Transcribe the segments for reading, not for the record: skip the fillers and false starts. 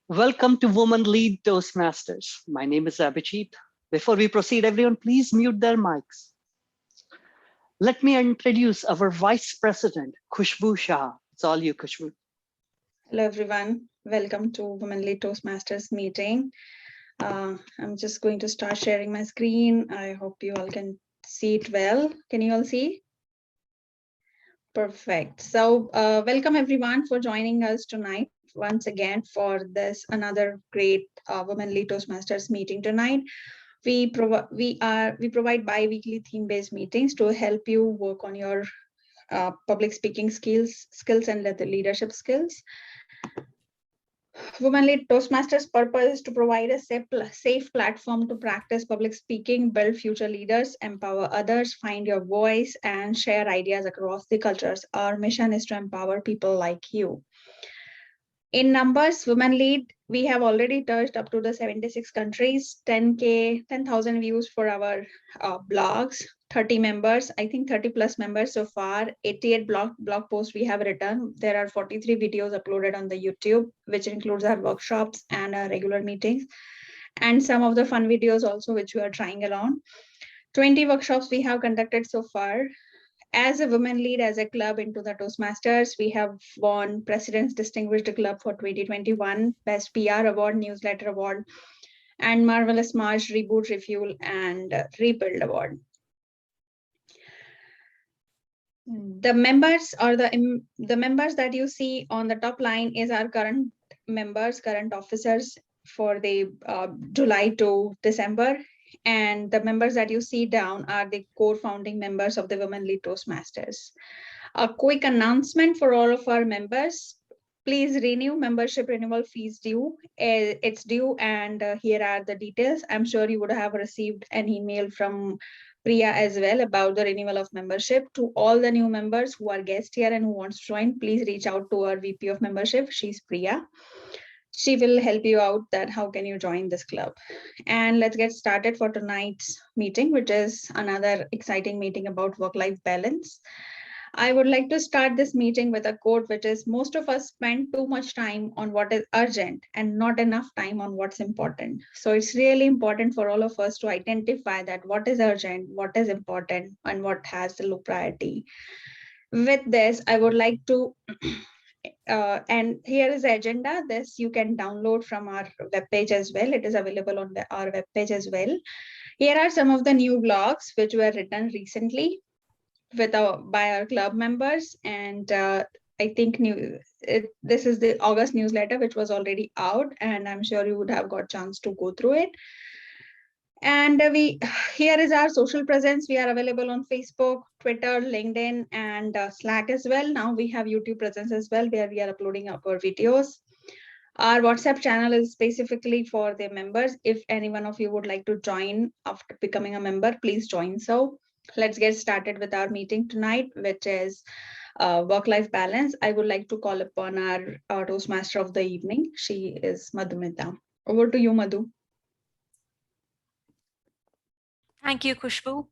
Welcome to Women Lead Toastmasters. My name is Abhijit. Before we proceed, everyone, please mute their mics. Let me introduce our Vice President, Khushbu Shah. It's all you, Khushbu. Hello, everyone. Welcome to Women Lead Toastmasters meeting. I'm just going to start sharing my screen. I hope you all can see it well. Can you all see? Perfect. So welcome everyone for joining us tonight once again for this another great Women Lead Toastmasters meeting tonight. We provide bi-weekly theme-based meetings to help you work on your public speaking skills and leadership skills. Women Lead Toastmasters' purpose is to provide a safe platform to practice public speaking, build future leaders, empower others, find your voice, and share ideas across the cultures. Our mission is to empower people like you. In numbers, Women Lead, we have already touched up to the 76 countries, 10,000 views for our blogs, 30 members, I think 30 plus members so far, 88 blog posts we have written. There are 43 videos uploaded on the YouTube, which includes our workshops and our regular meetings, and some of the fun videos also, which we are trying along. 20 workshops we have conducted so far. As a Women Lead, as a club into the Toastmasters, we have won President's Distinguished Club for 2021, Best PR Award, Newsletter Award, and Marvelous March, Reboot, Refuel, and Rebuild Award. The members or the members that you see on the top line is our current members, current officers for the July to December. And the members that you see down are the core founding members of the Women Lead Toastmasters. A quick announcement for all of our members. Please renew membership renewal fees due. It's due, and here are the details. I'm sure you would have received an email from Priya as well about the renewal of membership. To all the new members who are guests here and who wants to join, please reach out to our VP of membership. She's Priya. She will help you out that how can you join this club. And let's get started for tonight's meeting, which is another exciting meeting about work-life balance. I would like to start this meeting with a quote, which is most of us spend too much time on what is urgent and not enough time on what's important. So it's really important for all of us to identify that what is urgent, what is important, and what has the low priority. With this, I would like to and here is the agenda. This you can download from our webpage as well. It is available on our webpage as well. Here are some of the new blogs which were written recently by our club members, and I think this is the August newsletter which was already out, and I'm sure you would have got chance to go through it. And here is our social presence. We are available on Facebook, Twitter, LinkedIn, and Slack as well. Now we have YouTube presence as well, where we are uploading our videos. Our WhatsApp channel is specifically for the members. If any one of you would like to join after becoming a member, please join. So let's get started with our meeting tonight, which is work-life balance. I would like to call upon our Toastmaster of the evening. She is Madhumita. Over to you, Madhu. Thank you, Khushbu.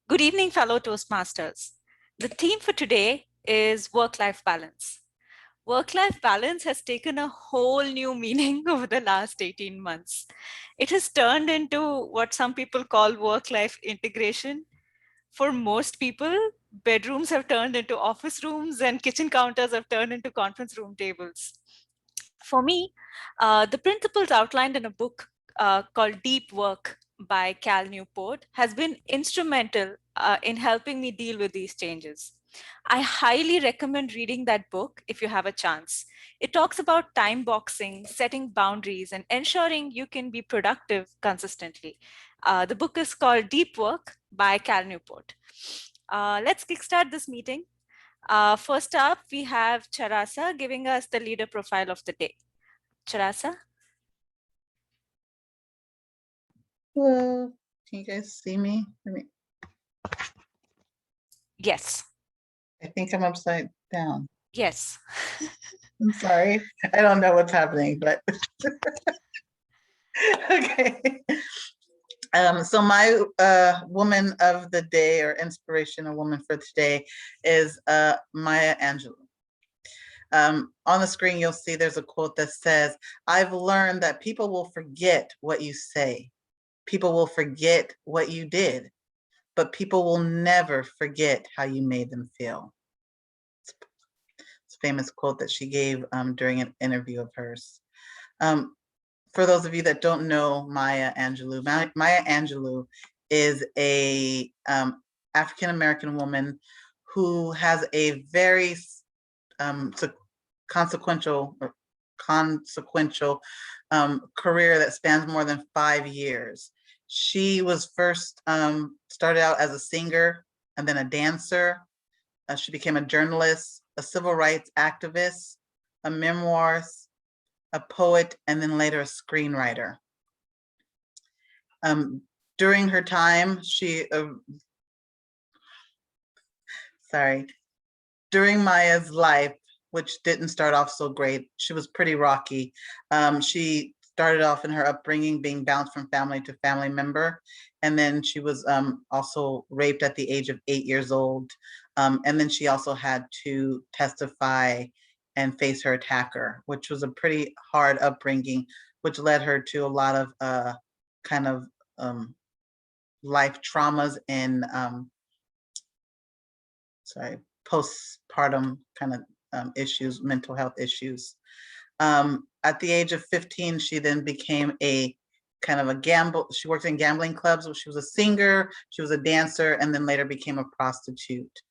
Good evening, fellow Toastmasters. The theme for today is work-life balance. Work-life balance has taken a whole new meaning over the last 18 months. It has turned into what some people call work-life integration. For most people, bedrooms have turned into office rooms and kitchen counters have turned into conference room tables. For me, the principles outlined in a book called Deep Work by Cal Newport has been instrumental in helping me deal with these changes. I highly recommend reading that book if you have a chance. It talks about time boxing, setting boundaries, and ensuring you can be productive consistently. The book is called Deep Work by Cal Newport. Let's kickstart this meeting. First up, we have Charasa giving us the leader profile of the day. Charasa? Hello, can you guys see me? Yes. I think I'm upside down. Yes. I'm sorry. I don't know what's happening, but okay. So my woman of the day or inspirational woman for today is Maya Angelou. On the screen, you'll see there's a quote that says, "I've learned that people will forget what you say. People will forget what you did, but people will never forget how you made them feel." It's a famous quote that she gave during an interview of hers. For those of you that don't know Maya Angelou, Maya Angelou is a African-American woman who has a very consequential career that spans more than 5 years. She was first started out as a singer and then a dancer. She became a journalist, a civil rights activist, a memoirist, a poet, and then later a screenwriter. During her time, during Maya's life, which didn't start off so great, she was pretty rocky. She started off in her upbringing being bounced from family to family member. And then she was also raped at the age of 8 years old. And then she also had to testify and face her attacker, which was a pretty hard upbringing, which led her to a lot of life traumas and postpartum issues, mental health issues. At the age of 15, she then became she worked in gambling clubs. She was a singer, she was a dancer, and then later became a prostitute.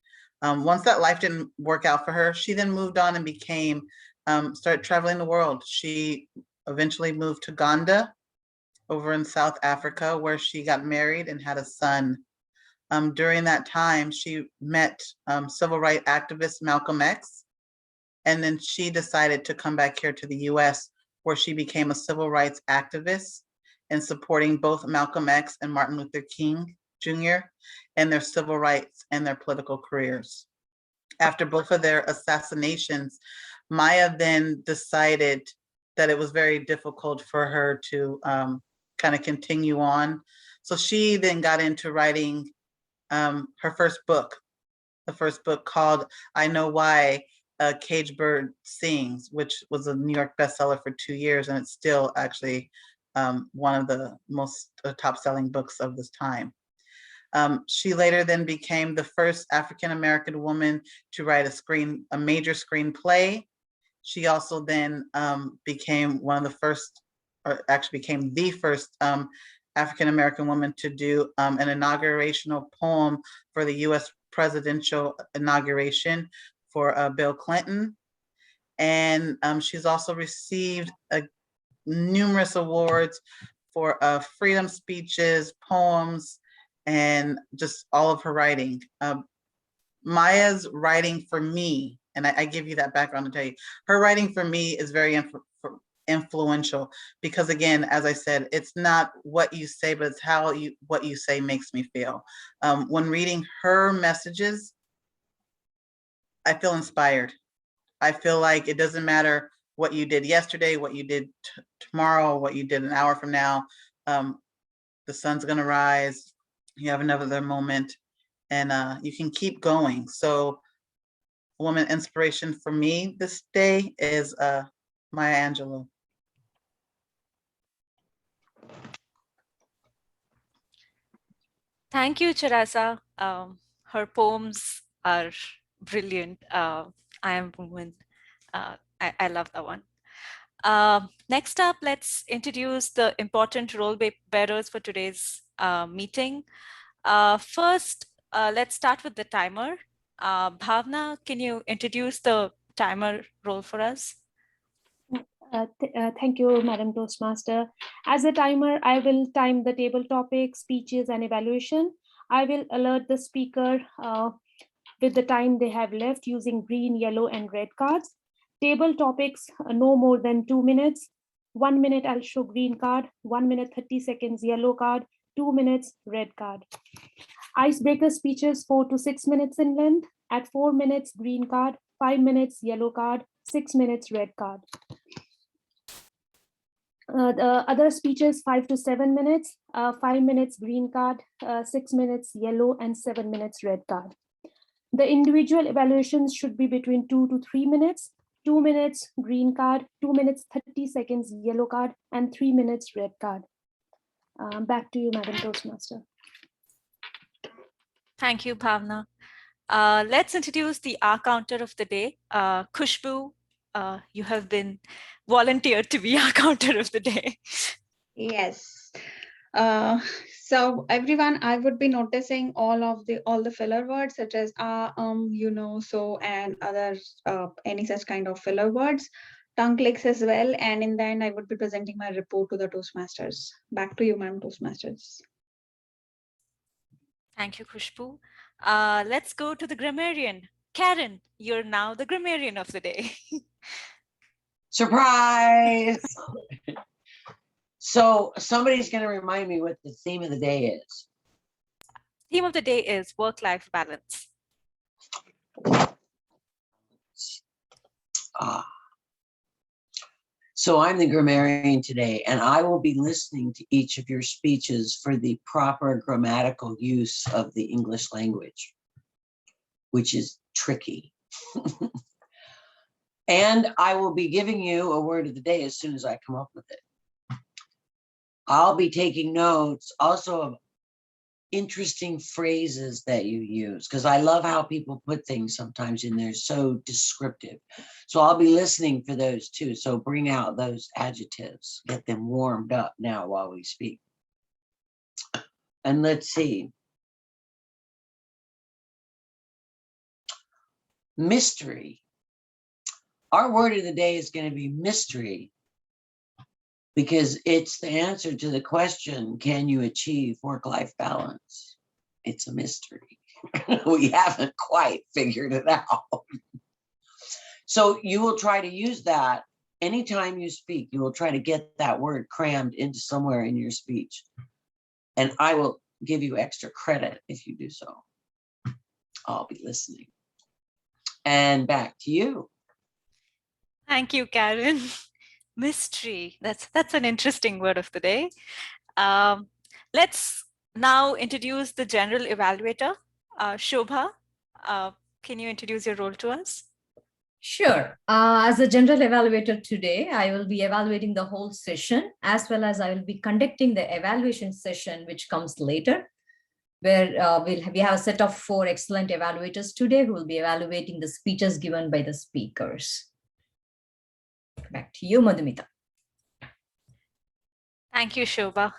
Once that life didn't work out for her, she then moved on and started traveling the world. She eventually moved to Uganda over in South Africa, where she got married and had a son. During that time, she met civil rights activist Malcolm X, and then she decided to come back here to the US, where she became a civil rights activist and supporting both Malcolm X and Martin Luther King Jr. and their civil rights and their political careers. After both of their assassinations, Maya then decided that it was very difficult for her to continue on. So she then got into writing her first book, the first book called I Know Why a Caged Bird Sings, which was a New York bestseller for 2 years, and it's still actually one of the most top-selling books of this time. She later then became the first African-American woman to write a major screenplay. She also then became the first African-American woman to do an inaugurational poem for the US presidential inauguration for Bill Clinton. And she's also received numerous awards for freedom speeches, poems, and just all of her writing. Maya's writing for me, and I give you that background to tell you, her writing for me is very influential because, again, as I said, it's not what you say, but it's what you say makes me feel. When reading her messages, I feel inspired. I feel like it doesn't matter what you did yesterday, what you did tomorrow, what you did an hour from now. The sun's gonna rise. You have another moment, and you can keep going. So, woman inspiration for me this day is Maya Angelou. Thank you, Charasa. Her poems are brilliant. I Am Woman. I love that one. Next up, let's introduce the important role bearers for today's meeting. First, let's start with the timer. Bhavna, can you introduce the timer role for us? Thank you, Madam Toastmaster. As a timer, I will time the table topic, speeches, and evaluation. I will alert the speaker with the time they have left using green, yellow, and red cards. Table topics, no more than 2 minutes. 1 minute, I'll show green card. 1 minute, 30 seconds, yellow card. 2 minutes, red card. Icebreaker speeches, 4 to 6 minutes in length. At 4 minutes, green card. 5 minutes, yellow card. 6 minutes, red card. The other speeches, 5 to 7 minutes, 5 minutes green card, 6 minutes yellow, and 7 minutes red card. The individual evaluations should be between 2 to 3 minutes. 2 minutes, green card, 2 minutes, 30 seconds, yellow card, and 3 minutes, red card. Back to you, Madam Toastmaster. Thank you, Bhavna. Let's introduce the R counter of the day. Khushbu, you have been volunteered to be our counter of the day. Yes. So everyone, I would be noticing all the filler words such as you know, so, and other any such kind of filler words, tongue clicks as well. And in the end, I would be presenting my report to the Toastmasters. Back to you, Madam Toastmasters. Thank you, Khushbu. Let's go to the grammarian. Karen, you're now the grammarian of the day. Surprise! So somebody's going to remind me what the theme of the day is. Theme of the day is work-life balance. So I'm the grammarian today, and I will be listening to each of your speeches for the proper grammatical use of the English language, which is tricky. And I will be giving you a word of the day as soon as I come up with it. I'll be taking notes also of interesting phrases that you use, because I love how people put things sometimes in there so descriptive. So I'll be listening for those too. So bring out those adjectives, get them warmed up now while we speak. And let's see. Mystery. Our word of the day is going to be mystery, because it's the answer to the question, can you achieve work-life balance? It's a mystery. We haven't quite figured it out. So you will try to use that anytime you speak. You will try to get that word crammed into somewhere in your speech. And I will give you extra credit if you do so. I'll be listening. And back to you. Thank you, Karen. Mystery. That's an interesting word of the day. Let's now introduce the general evaluator. Shobha, can you introduce your role to us? Sure. As a general evaluator today, I will be evaluating the whole session, as well as I will be conducting the evaluation session, which comes later, where we have a set of 4 excellent evaluators today who will be evaluating the speeches given by the speakers. Back to you, Madhumita. Thank you, Shobha.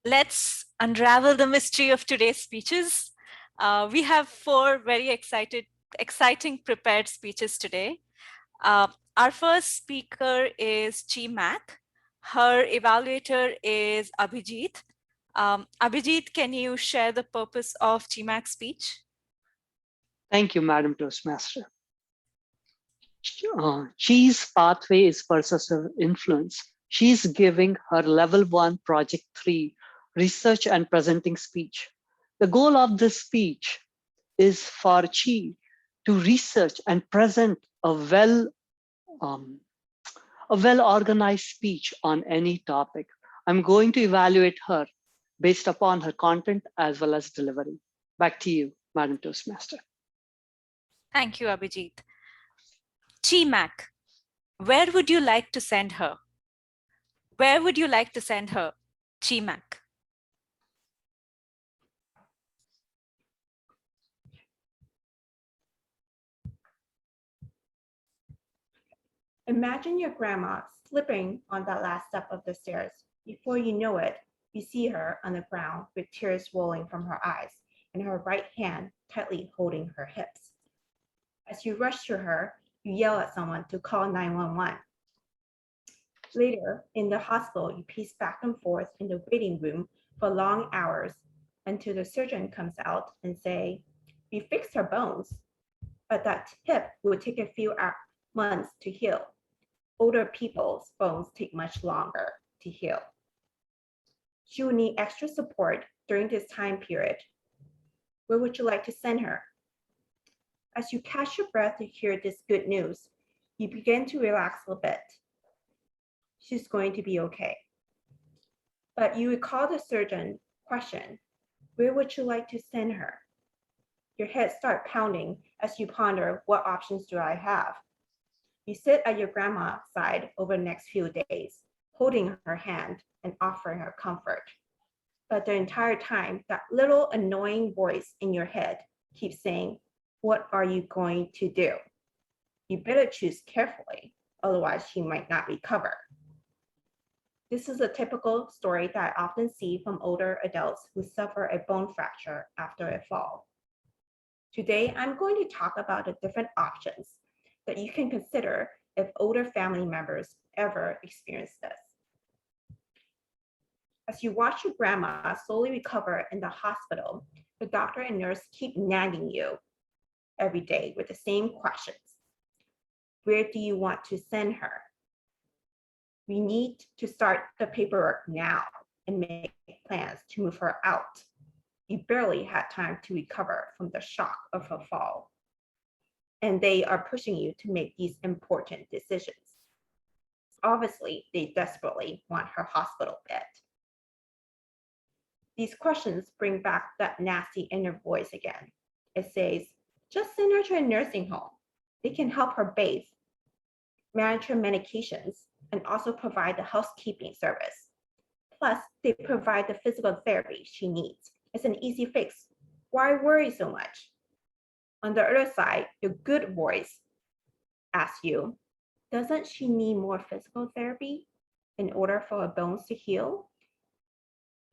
Let's unravel the mystery of today's speeches. We have 4 very exciting prepared speeches today. Our first speaker is Chi Mac. Her evaluator is Abhijit. Abhijit, can you share the purpose of Chi Mac's speech? Thank you, Madam Toastmaster. Chi's pathway is persuasive influence. She's giving her level 1 project 3 research and presenting speech. The goal of this speech is for Chi to research and present a well-organized speech on any topic. I'm going to evaluate her based upon her content as well as delivery. Back to you, Madam Toastmaster. Thank you, Abhijit. Chi Mac, where would you like to send her? Where would you like to send her, Chi Mac? Imagine your grandma slipping on that last step of the stairs. Before you know it, you see her on the ground with tears rolling from her eyes and her right hand tightly holding her hips. As you rush to her, you yell at someone to call 911. Later, in the hospital, you pace back and forth in the waiting room for long hours until the surgeon comes out and say, "We fixed her bones, but that hip will take a few months to heal. Older people's bones take much longer to heal." She will need extra support during this time period. Where would you like to send her? As you catch your breath to hear this good news, you begin to relax a bit. She's going to be okay. But you recall the surgeon question, where would you like to send her? Your head starts pounding as you ponder, what options do I have? You sit at your grandma's side over the next few days, holding her hand and offering her comfort. But the entire time, that little annoying voice in your head keeps saying, what are you going to do? You better choose carefully, otherwise she might not recover. This is a typical story that I often see from older adults who suffer a bone fracture after a fall. Today, I'm going to talk about the different options that you can consider if older family members ever experience this. As you watch your grandma slowly recover in the hospital, the doctor and nurse keep nagging you every day with the same questions. Where do you want to send her? We need to start the paperwork now and make plans to move her out. You barely had time to recover from the shock of her fall. And they are pushing you to make these important decisions. Obviously, they desperately want her hospital bed. These questions bring back that nasty inner voice again. It says, just send her to a nursing home. They can help her bathe, manage her medications, and also provide the housekeeping service. Plus, they provide the physical therapy she needs. It's an easy fix. Why worry so much? On the other side, your good voice asks you, doesn't she need more physical therapy in order for her bones to heal?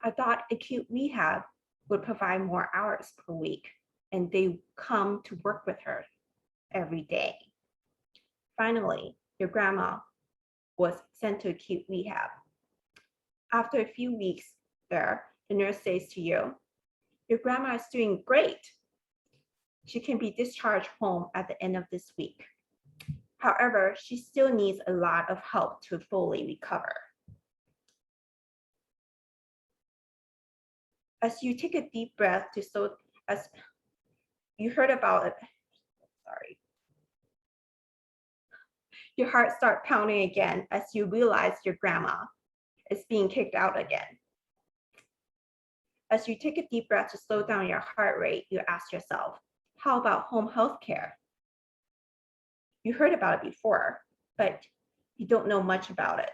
I thought acute rehab would provide more hours per week, and they come to work with her every day. Finally, your grandma was sent to acute rehab. After a few weeks there, the nurse says to you, your grandma is doing great. She can be discharged home at the end of this week. However, she still needs a lot of help to fully recover. As you take a deep breath as you heard about it, sorry. Your heart starts pounding again as you realize your grandma is being kicked out again. As you take a deep breath to slow down your heart rate, you ask yourself, how about home health care? You heard about it before, but you don't know much about it.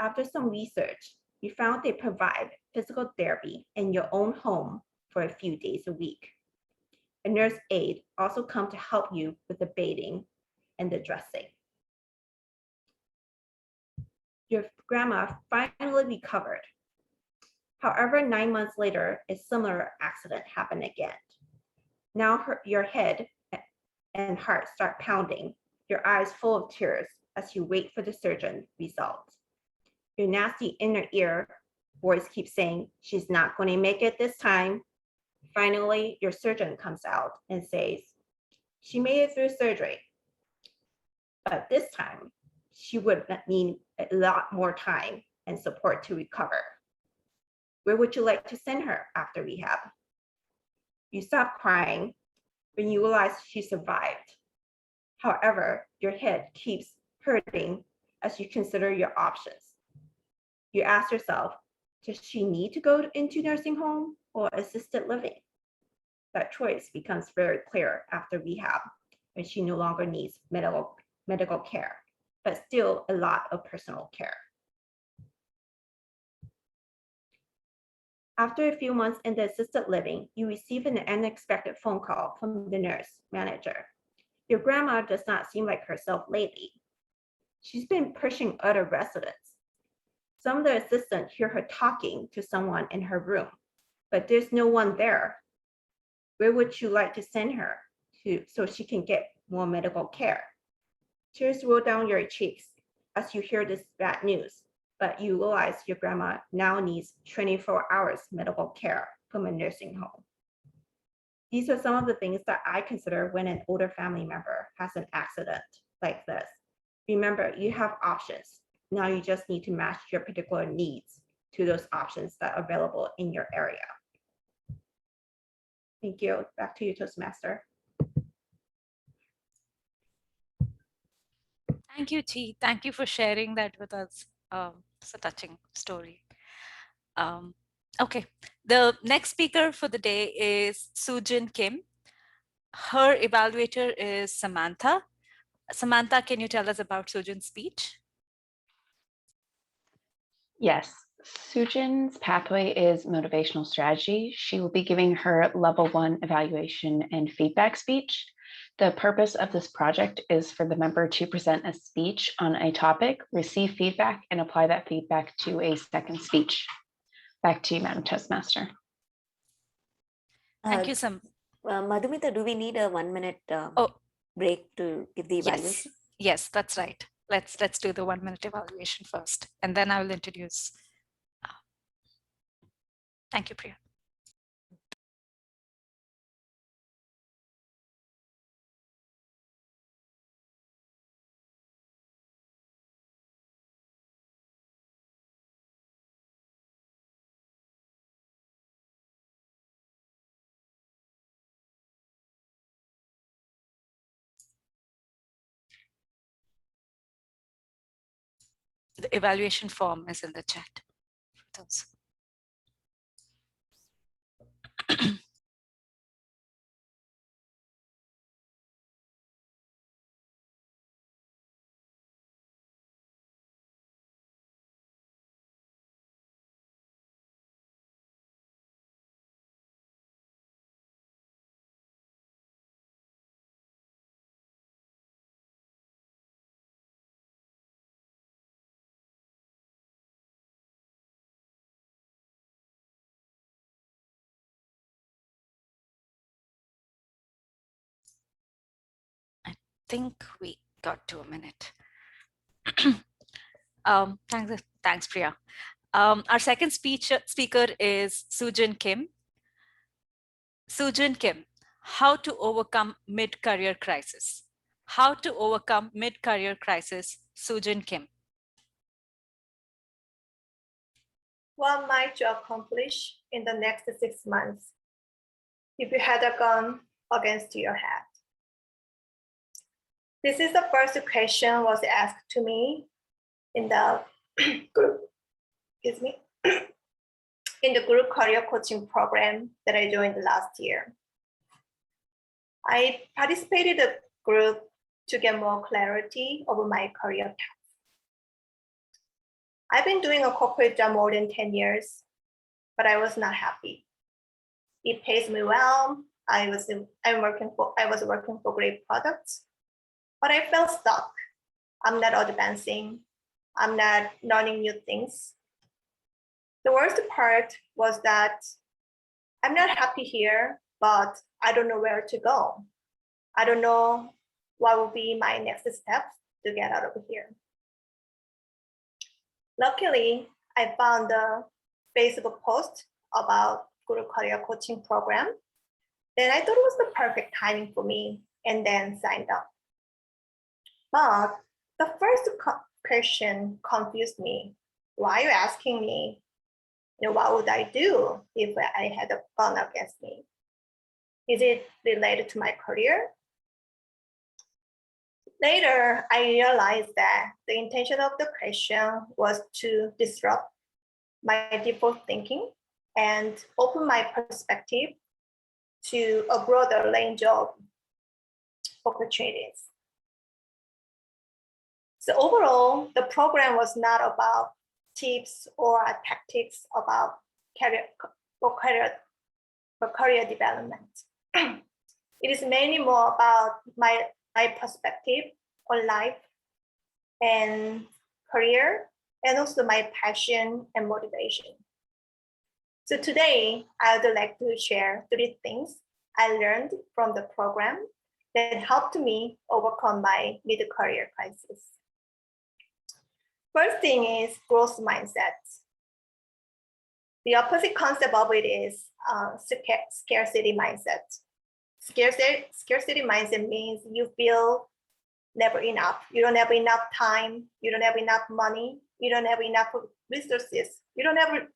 After some research, you found they provide physical therapy in your own home for a few days a week. A nurse aide also comes to help you with the bathing and the dressing. Your grandma finally recovered. However, 9 months later, a similar accident happened again. Now your head and heart start pounding, your eyes full of tears as you wait for the surgeon results. Your nasty inner ear voice keeps saying, she's not going to make it this time. Finally, your surgeon comes out and says, she made it through surgery, but this time she would need a lot more time and support to recover. Where would you like to send her after rehab? You stop crying when you realize she survived. However, your head keeps hurting as you consider your options. You ask yourself, does she need to go into nursing home or assisted living? That choice becomes very clear after rehab, when she no longer needs medical care, but still a lot of personal care. After a few months in the assisted living, you receive an unexpected phone call from the nurse manager. Your grandma does not seem like herself lately. She's been pushing other residents. Some of the assistants hear her talking to someone in her room, but there's no one there. Where would you like to send her to so she can get more medical care? Tears roll down your cheeks as you hear this bad news, but you realize your grandma now needs 24 hours medical care from a nursing home. These are some of the things that I consider when an older family member has an accident like this. Remember, you have options. Now you just need to match your particular needs to those options that are available in your area. Thank you. Back to you, Toastmaster. Thank you, Chi. Thank you for sharing that with us. It's a touching story. Okay, the next speaker for the day is Sujin Kim. Her evaluator is Samantha. Samantha, can you tell us about Sujin's speech? Yes, Sujin's pathway is motivational strategy. She will be giving her level 1 evaluation and feedback speech. The purpose of this project is for the member to present a speech on a topic, receive feedback, and apply that feedback to a second speech. Back to you, Madam Toastmaster. Thank you, Sam. Madhumita, do we need a 1 minute break to give the evaluation? Yes, that's right. Let's do the 1 minute evaluation first, and then I will introduce. Thank you, Priya. The evaluation form is in the chat. I think we got to a minute. Thanks, Priya. Our second speaker is Sujin Kim. Sujin Kim, how to overcome mid-career crisis. How to overcome mid-career crisis, Sujin Kim. What might you accomplish in the next 6 months if you had a gun against your head? This is the first question was asked to me in the group, in the group career coaching program that I joined last year. I participated in the group to get more clarity over my career path. I've been doing a corporate job more than 10 years, but I was not happy. It pays me well. I was working for great products, but I felt stuck. I'm not advancing. I'm not learning new things. The worst part was that I'm not happy here, but I don't know where to go. I don't know what will be my next steps to get out of here. Luckily, I found a Facebook post about Guru Career Coaching Program. Then I thought it was the perfect timing for me and then signed up. But the first question confused me. Why are you asking me, what would I do if I had a gun against me? Is it related to my career? Later, I realized that the intention of the question was to disrupt my default thinking and open my perspective to a broader range of opportunities. So overall, the program was not about tips or tactics about career development. It is mainly more about my perspective on life and career, and also my passion and motivation. So today, I would like to share 3 things I learned from the program that helped me overcome my mid-career crisis. First thing is growth mindset. The opposite concept of it is scarcity mindset. Scarcity mindset means you feel never enough. You don't have enough time. You don't have enough money. You don't have enough resources. You don't have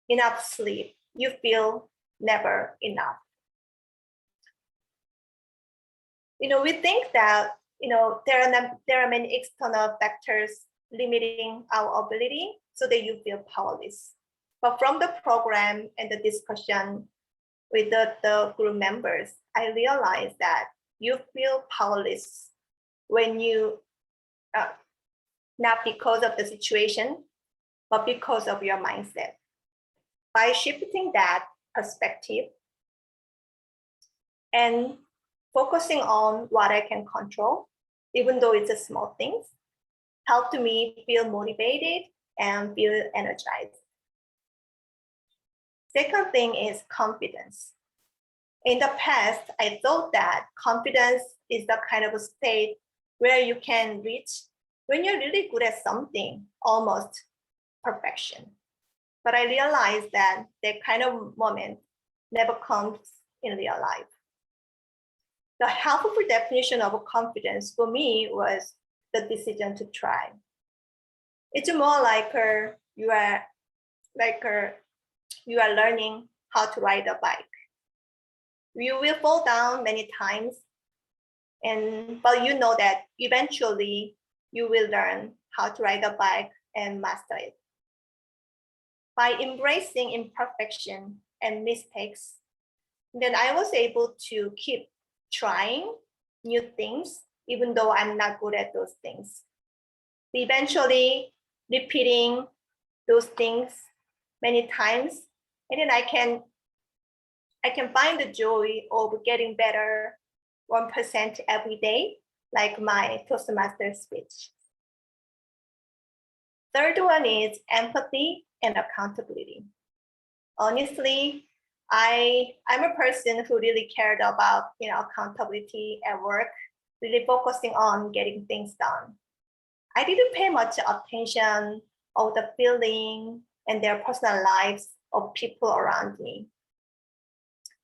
enough sleep. You feel never enough. We think that there are many external factors limiting our ability so that you feel powerless. But from the program and the discussion with the group members, I realized that you feel powerless when you, not because of the situation, but because of your mindset. By shifting that perspective and focusing on what I can control, even though it's a small things, helped me feel motivated and feel energized. Second thing is confidence. In the past, I thought that confidence is the kind of a state where you can reach when you're really good at something, almost perfection. But I realized that that kind of moment never comes in real life. The helpful definition of confidence for me was the decision to try. It's more like you are learning how to ride a bike. You will fall down many times, but you know that eventually you will learn how to ride a bike and master it. By embracing imperfection and mistakes, then I was able to keep trying new things, even though I'm not good at those things. Eventually repeating those things many times, and then I can find the joy of getting better 1% every day, like my Toastmaster speech. Third one is empathy and accountability. Honestly, I'm a person who really cared about accountability at work, really focusing on getting things done. I didn't pay much attention of the feeling and their personal lives of people around me.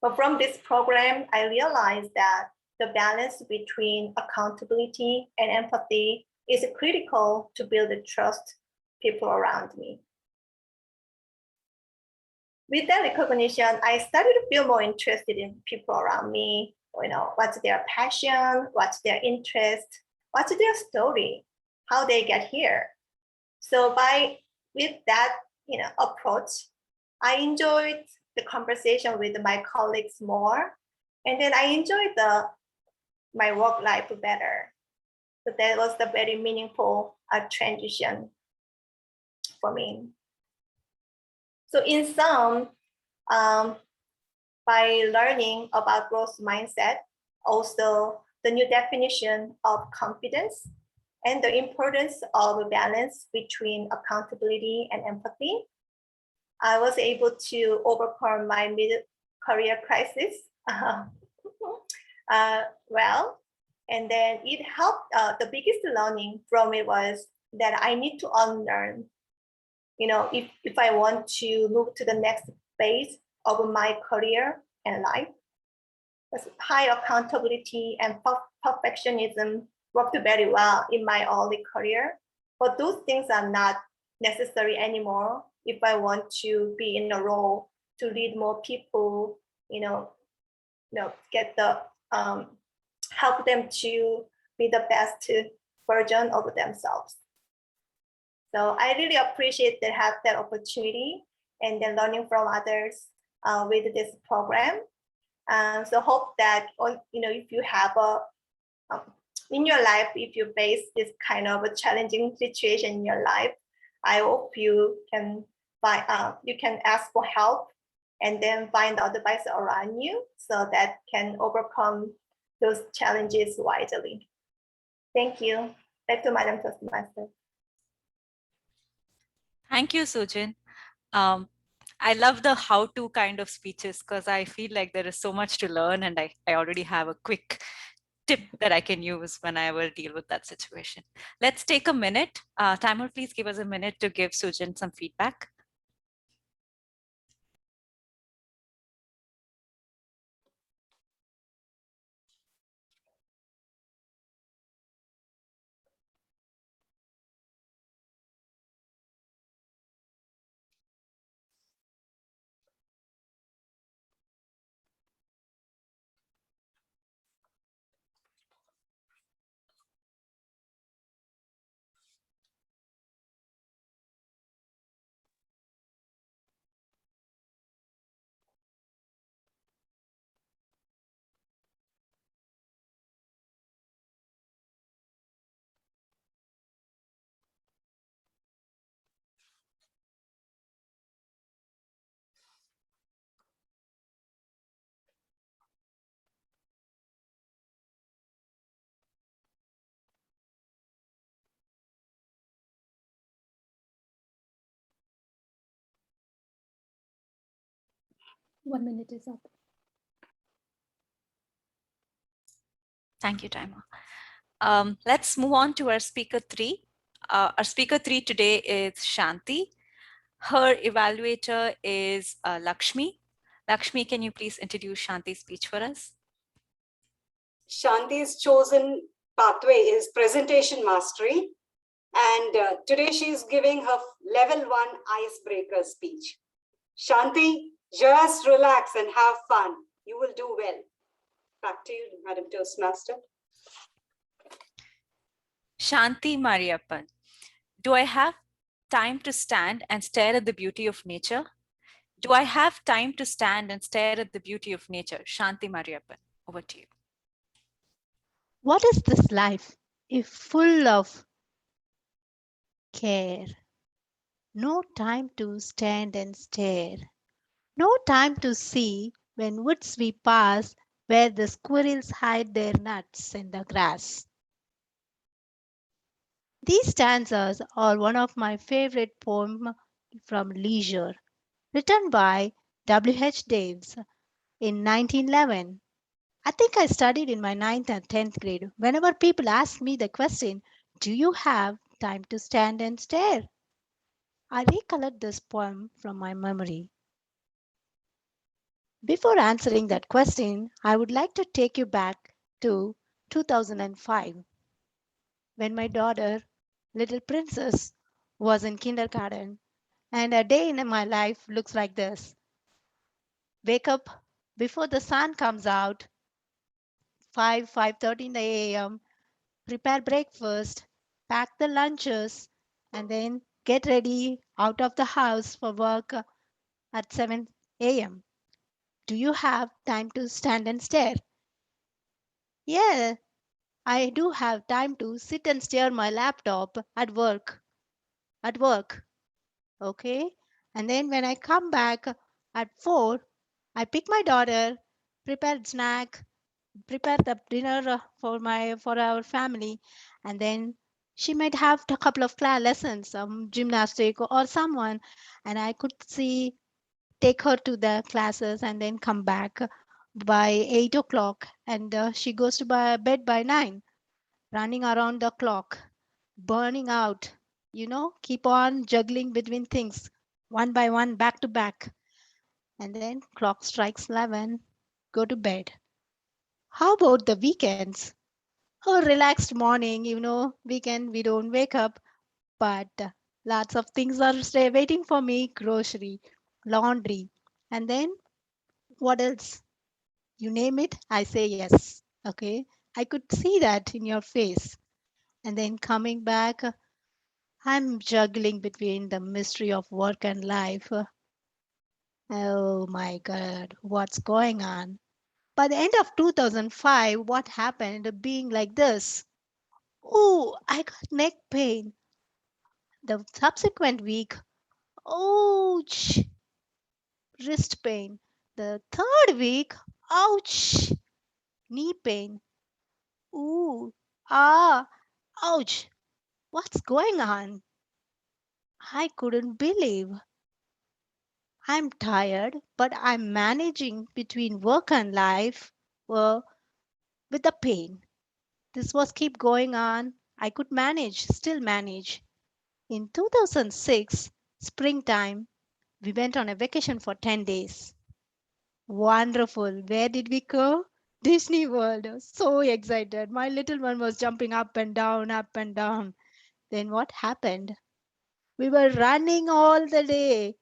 But from this program, I realized that the balance between accountability and empathy is critical to build the trust people around me. With that recognition, I started to feel more interested in people around me. What's their passion, what's their interest, what's their story, how they get here. So with that approach, I enjoyed the conversation with my colleagues more, and then I enjoyed my work life better. So that was the very meaningful transition for me. So in sum, by learning about growth mindset, also the new definition of confidence, and the importance of a balance between accountability and empathy, I was able to overcome my mid-career crisis well. And then it helped, the biggest learning from it was that I need to unlearn, if I want to move to the next phase of my career and life. High accountability and perfectionism worked very well in my early career, but those things are not necessary anymore if I want to be in a role to lead more people, get the help them to be the best version of themselves. So I really appreciate to have that opportunity and then learning from others with this program. So hope that if you have in your life, if you face this kind of a challenging situation in your life, I hope you can ask for help and then find the advice around you so that can overcome those challenges wisely. Thank you. Back to Madam Toastmaster. Thank you, Sujin. I love the how-to kind of speeches because I feel like there is so much to learn, and I already have a quick tip that I can use when I will deal with that situation. Let's take a minute. Timer, please give us a minute to give Sujin some feedback. 1 minute is up. Thank you, Taima. Let's move on to our speaker three. Our speaker three today is Shanti. Her evaluator is Lakshmi. Lakshmi, can you please introduce Shanti's speech for us? Shanti's chosen pathway is presentation mastery. And today she is giving her level 1 icebreaker speech. Shanti, just relax and have fun. You will do well. Back to you, Madam Toastmaster. Shanti Mariappan. Do I have time to stand and stare at the beauty of nature? Do I have time to stand and stare at the beauty of nature? Shanti Mariappan, over to you. What is this life if full of care? No time to stand and stare. No time to see when woods we pass where the squirrels hide their nuts in the grass. These stanzas are one of my favorite poems from Leisure, written by W.H. Davis in 1911. I think I studied in my 9th and 10th grade. Whenever people ask me the question, do you have time to stand and stare? I recollect this poem from my memory. Before answering that question, I would like to take you back to 2005 when my daughter, little princess, was in kindergarten, and a day in my life looks like this. Wake up before the sun comes out, 5:30 a.m., prepare breakfast, pack the lunches, and then get ready out of the house for work at 7 a.m. Do you have time to stand and stare? Yeah, I do have time to sit and stare my laptop at work. At work, okay? And then when I come back at 4, I pick my daughter, prepare snack, prepare the dinner for our family, and then she might have a couple of class lessons, some gymnastic or someone, and I could see take her to the classes and then come back by 8 o'clock, and she goes to bed by 9, running around the clock, burning out, keep on juggling between things one by one, back to back, and then clock strikes 11, go to bed. How about the weekends? A relaxed morning, weekend, we don't wake up, but lots of things are waiting for me, grocery, laundry, and then what else? You name it, I say yes. Okay. I could see that in your face. And then coming back, I'm juggling between the mystery of work and life. Oh my God, what's going on? By the end of 2005, what happened being like this? Oh, I got neck pain. The subsequent week, ouch, wrist pain. The third week, ouch, knee pain. Ooh, ah, ouch, what's going on? I couldn't believe. I'm tired, but I'm managing between work and life with the pain. This was keep going on. I could manage, still manage. In 2006, springtime, we went on a vacation for 10 days. Wonderful. Where did we go? Disney World. I was so excited. My little one was jumping up and down, up and down. Then what happened? We were running all the day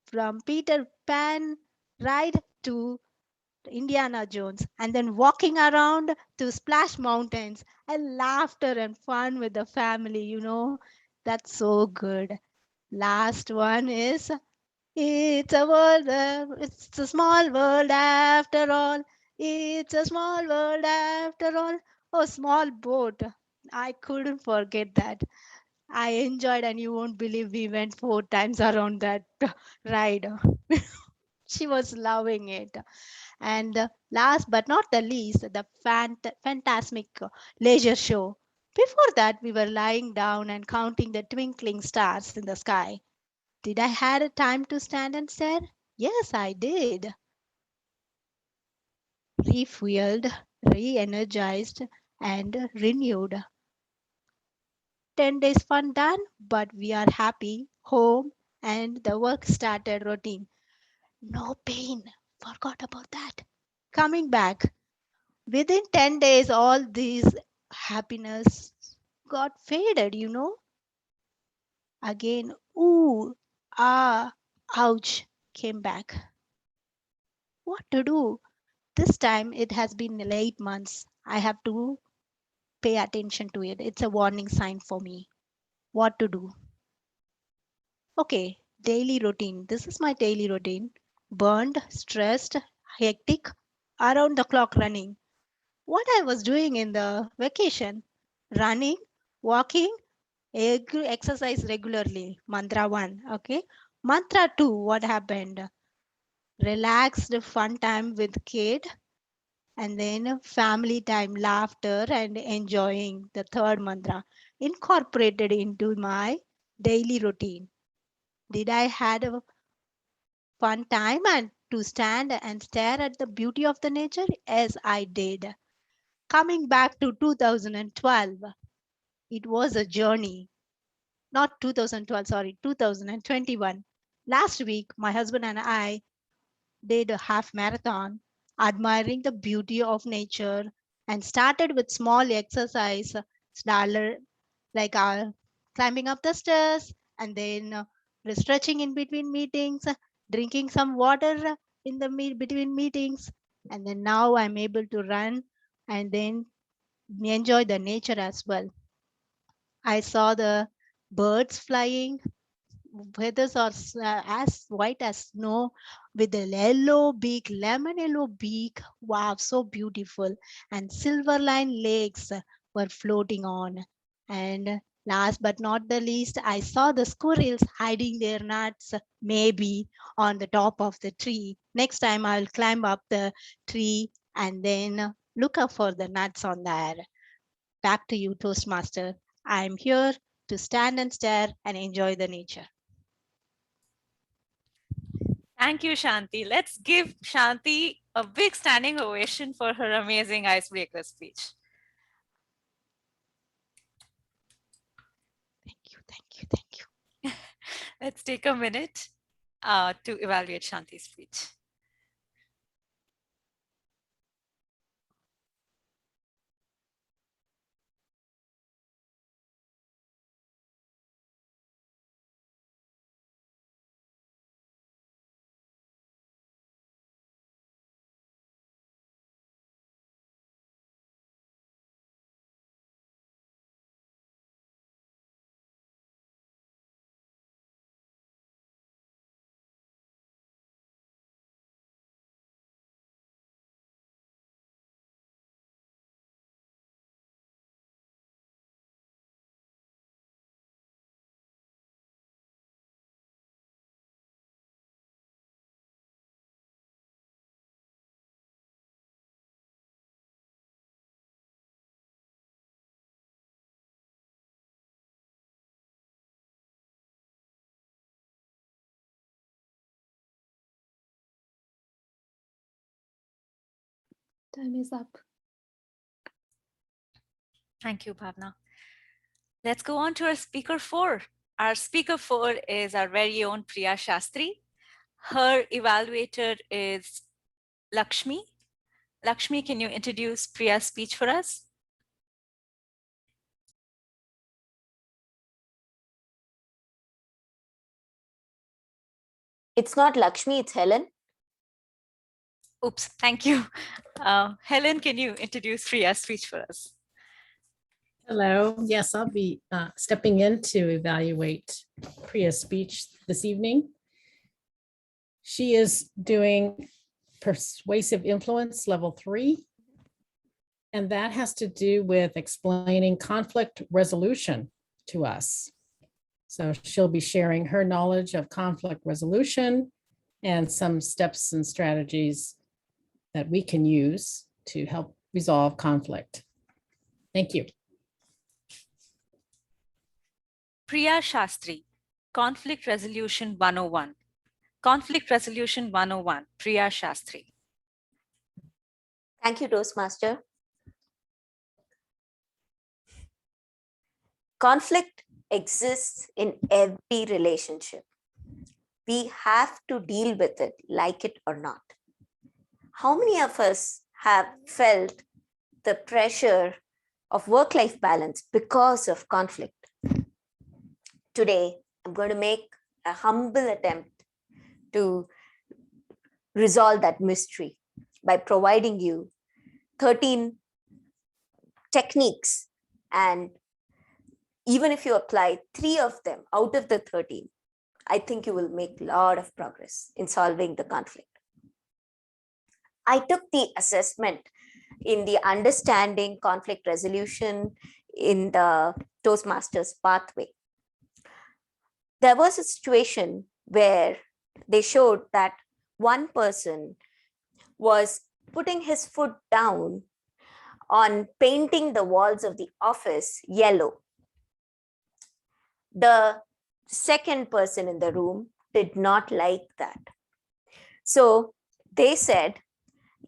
from Peter Pan ride to Indiana Jones and then walking around to Splash Mountains and laughter and fun with the family. That's so good. Last one is it's a world, it's a small world after all. It's a small world after all. Oh, small boat. I couldn't forget that. I enjoyed, and you won't believe we went 4 times around that ride. She was loving it. And last but not the least, the fantastic leisure show. Before that, we were lying down and counting the twinkling stars in the sky. Did I had a time to stand and stare? Yes, I did. refueled, re-energized, and renewed. 10 days fun done, but we are happy, home, and the work started routine. No pain. Forgot about that. Coming back. Within 10 days, all these happiness got faded, Again, ooh, ah, ouch, came back. What to do? This time it has been 8 months. I have to pay attention to it. It's a warning sign for me. What to do? Okay, daily routine. This is my daily routine. Burned, stressed, hectic, around the clock running. What I was doing in the vacation? Running, walking, exercise regularly. Mantra 1. Okay. Mantra 2. What happened? Relaxed, fun time with kid, and then family time, laughter, and enjoying. The third mantra incorporated into my daily routine. Did I had a fun time and to stand and stare at the beauty of the nature? Yes, I did. Coming back to 2012, it was a journey. Not 2012, sorry, 2021. Last week, my husband and I did a half marathon, admiring the beauty of nature, and started with small exercise, started like climbing up the stairs, and then stretching in between meetings, drinking some water in the between meetings, and then now I'm able to run and then enjoy the nature as well. I saw the birds flying, feathers are as white as snow with a yellow beak, lemon yellow beak. Wow, so beautiful. And silver line lakes were floating on. And last but not the least, I saw the squirrels hiding their nuts, maybe on the top of the tree. Next time I'll climb up the tree and then look up for the nuts on there. Back to you, Toastmaster. I'm here to stand and stare and enjoy the nature. Thank you, Shanti. Let's give Shanti a big standing ovation for her amazing icebreaker speech. Thank you. Let's take a minute to evaluate Shanti's speech. Time is up. Thank you, Bhavna. Let's go on to our speaker 4. Our speaker 4 is our very own Priya Shastri. Her evaluator is Lakshmi. Lakshmi, can you introduce Priya's speech for us? It's not Lakshmi, it's Helen. Oops, thank you. Helen, can you introduce Priya's speech for us? Hello. Yes, I'll be stepping in to evaluate Priya's speech this evening. She is doing Persuasive Influence Level 3, and that has to do with explaining conflict resolution to us. So she'll be sharing her knowledge of conflict resolution and some steps and strategies that we can use to help resolve conflict. Thank you. Priya Shastri, Conflict Resolution 101. Conflict Resolution 101, Priya Shastri. Thank you, Toastmaster. Conflict exists in every relationship. We have to deal with it, like it or not. How many of us have felt the pressure of work-life balance because of conflict? Today, I'm going to make a humble attempt to resolve that mystery by providing you 13 techniques, and even if you apply 3 of them out of the 13, I think you will make a lot of progress in solving the conflict. I took the assessment in the understanding conflict resolution in the Toastmasters pathway. There was a situation where they showed that one person was putting his foot down on painting the walls of the office yellow. The second person in the room did not like that. So they said,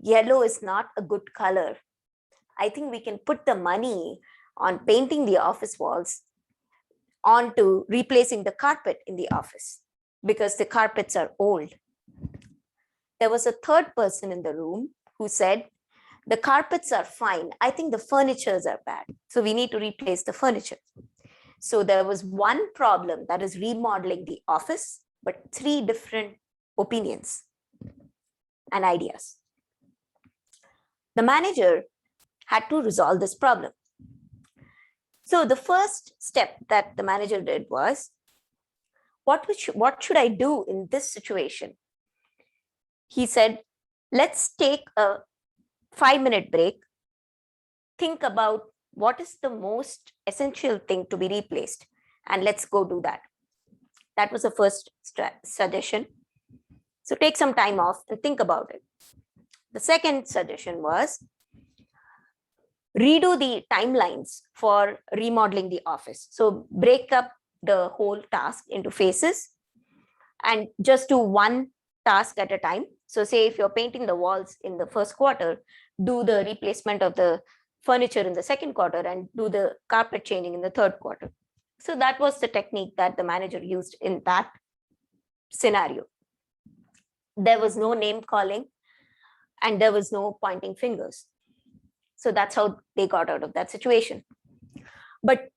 yellow is not a good color. I think we can put the money on painting the office walls onto replacing the carpet in the office because the carpets are old. There was a third person in the room who said, the carpets are fine. I think the furnitures are bad. So we need to replace the furniture. So there was one problem, that is remodeling the office, but 3 different opinions and ideas. The manager had to resolve this problem. So the first step that the manager did was, what should I do in this situation? He said, let's take a 5-minute break. Think about what is the most essential thing to be replaced, and let's go do that. That was the first suggestion. So take some time off and think about it. The second suggestion was, redo the timelines for remodeling the office. So break up the whole task into phases and just do one task at a time. So say if you're painting the walls in the first quarter, do the replacement of the furniture in the second quarter and do the carpet changing in the third quarter. So that was the technique that the manager used in that scenario. There was no name calling and there was no pointing fingers. So that's how they got out of that situation. But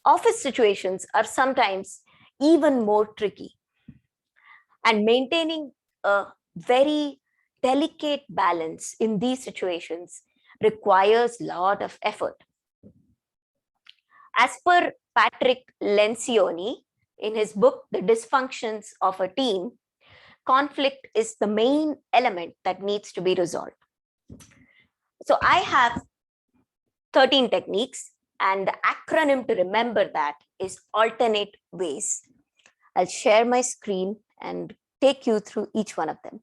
office situations are sometimes even more tricky. And maintaining a very delicate balance in these situations requires a lot of effort. As per Patrick Lencioni, in his book, The Dysfunctions of a Team, conflict is the main element that needs to be resolved. So I have 13 techniques, and the acronym to remember that is alternate ways. I'll share my screen and take you through each one of them.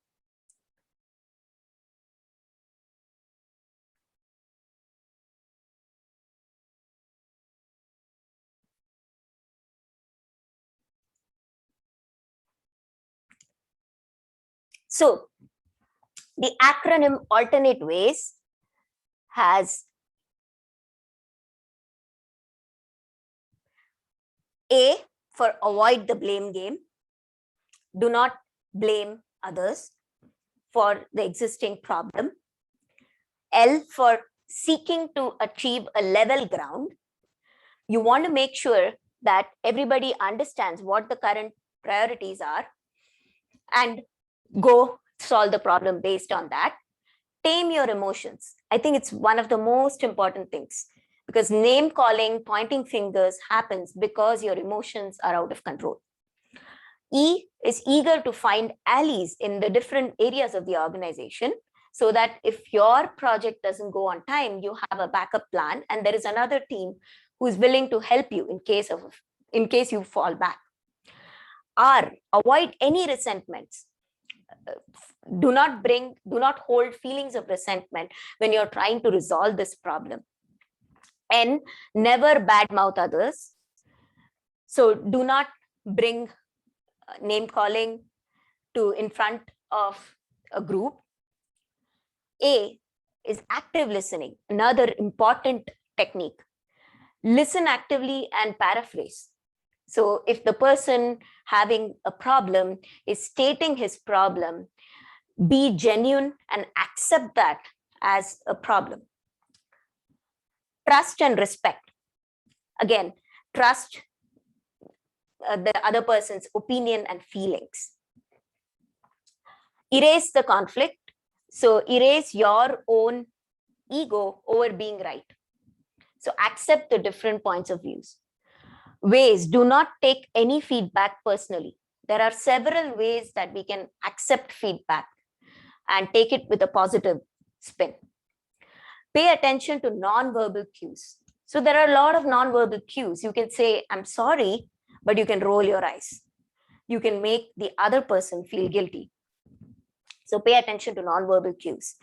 So the acronym alternate ways has A for avoid the blame game. Do not blame others for the existing problem. L for seeking to achieve a level ground. You want to make sure that everybody understands what the current priorities are and go solve the problem based on that. Tame your emotions. I think it's one of the most important things, because name calling, pointing fingers happens because your emotions are out of control. E is eager to find allies in the different areas of the organization, so that if your project doesn't go on time, you have a backup plan and there is another team who is willing to help you in case you fall back. R, avoid any resentments. Do not hold feelings of resentment when you're trying to resolve this problem. N, never badmouth others. So do not bring name calling to in front of a group. A, is active listening, another important technique. Listen actively and paraphrase. So if the person having a problem is stating his problem, be genuine and accept that as a problem. Trust and respect. Again, trust the other person's opinion and feelings. Erase the conflict. So erase your own ego over being right. So accept the different points of views. Ways, do not take any feedback personally. There are several ways that we can accept feedback and take it with a positive spin. Pay attention to non-verbal cues. So there are a lot of non-verbal cues. You can say, I'm sorry, but you can roll your eyes. You can make the other person feel guilty. So pay attention to non-verbal cues.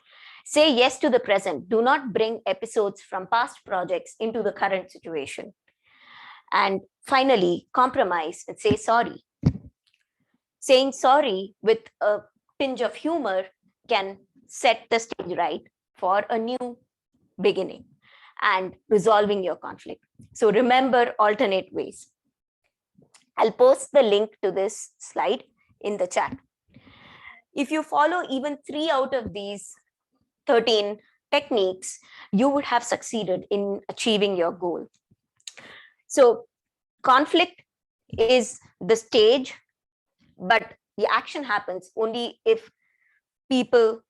Say yes to the present. Do not bring episodes from past projects into the current situation. And finally, compromise and say sorry. Saying sorry with a tinge of humor can set the stage right for a new beginning and resolving your conflict. So remember alternate ways. I'll post the link to this slide in the chat. If you follow even 3 out of these 13 techniques, you would have succeeded in achieving your goal. So conflict is the stage, but the action happens only if people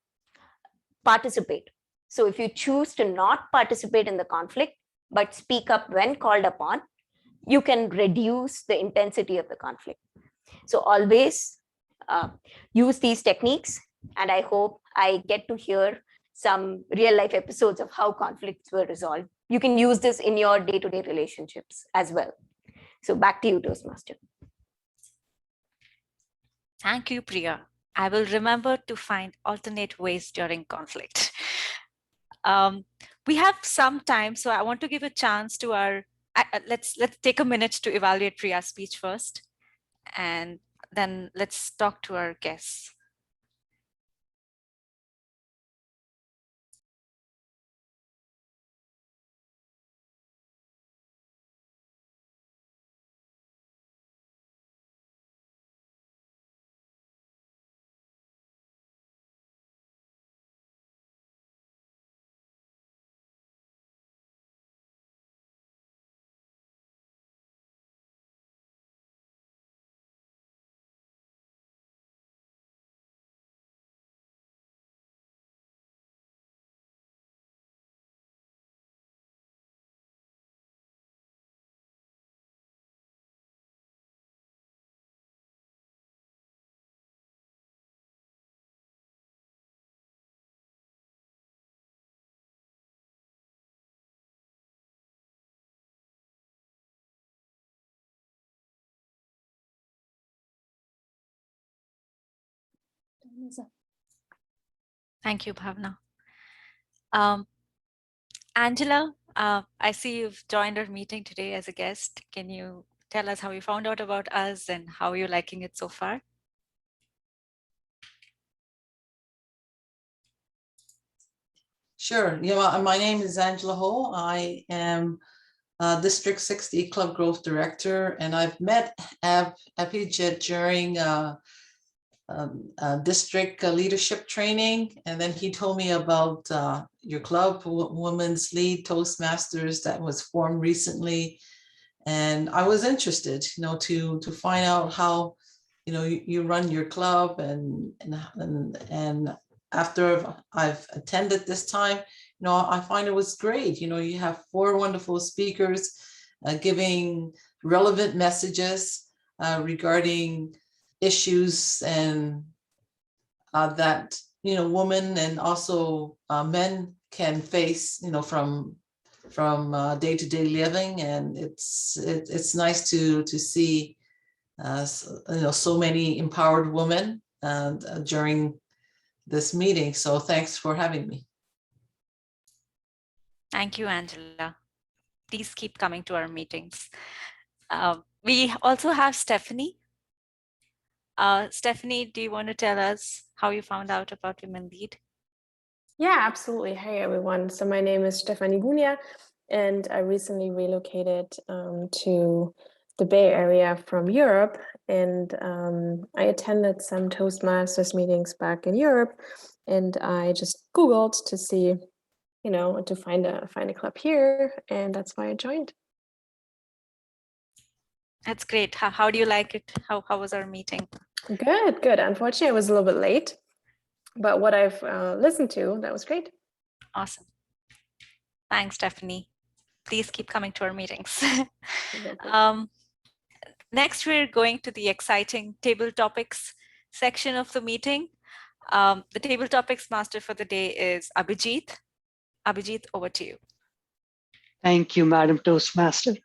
participate. So if you choose to not participate in the conflict, but speak up when called upon, you can reduce the intensity of the conflict. So always use these techniques, and I hope I get to hear some real life episodes of how conflicts were resolved. You can use this in your day-to-day relationships as well. So back to you, Toastmaster. Thank you, Priya. I will remember to find alternate ways during conflict. We have some time, so I want to give a chance to our, let's take a minute to evaluate Priya's speech first, and then let's talk to our guests. Thank you, Bhavna. Angela, I see you've joined our meeting today as a guest. Can you tell us how you found out about us and how you're liking it so far? Sure. My name is Angela Ho. I am District 60 Club Growth Director, and I've met Abhijit during district leadership training, and then he told me about your club, Women's Lead Toastmasters, that was formed recently, and I was interested, to find out how, you run your club, and after I've attended this time, I find it was great. You have 4 wonderful speakers giving relevant messages regarding issues and that women and also men can face from day-to-day living, and it's nice to see so many empowered women during this meeting. So thanks for having me. Thank you, Angela. Please keep coming to our meetings. We also have Stephanie. Stephanie, do you want to tell us how you found out about Women Lead? Yeah, absolutely. Hey, everyone. So my name is Stefanie Bunia, and I recently relocated to the Bay Area from Europe, and I attended some Toastmasters meetings back in Europe, and I just Googled to see, to find a club here, and that's why I joined. That's great. How do you like it? How was our meeting? Good, good. Unfortunately, I was a little bit late, but what I've listened to, that was great. Awesome. Thanks, Stephanie. Please keep coming to our meetings. Next, we're going to the exciting table topics section of the meeting. The table topics master for the day is Abhijit. Abhijit, over to you. Thank you, Madam Toastmaster.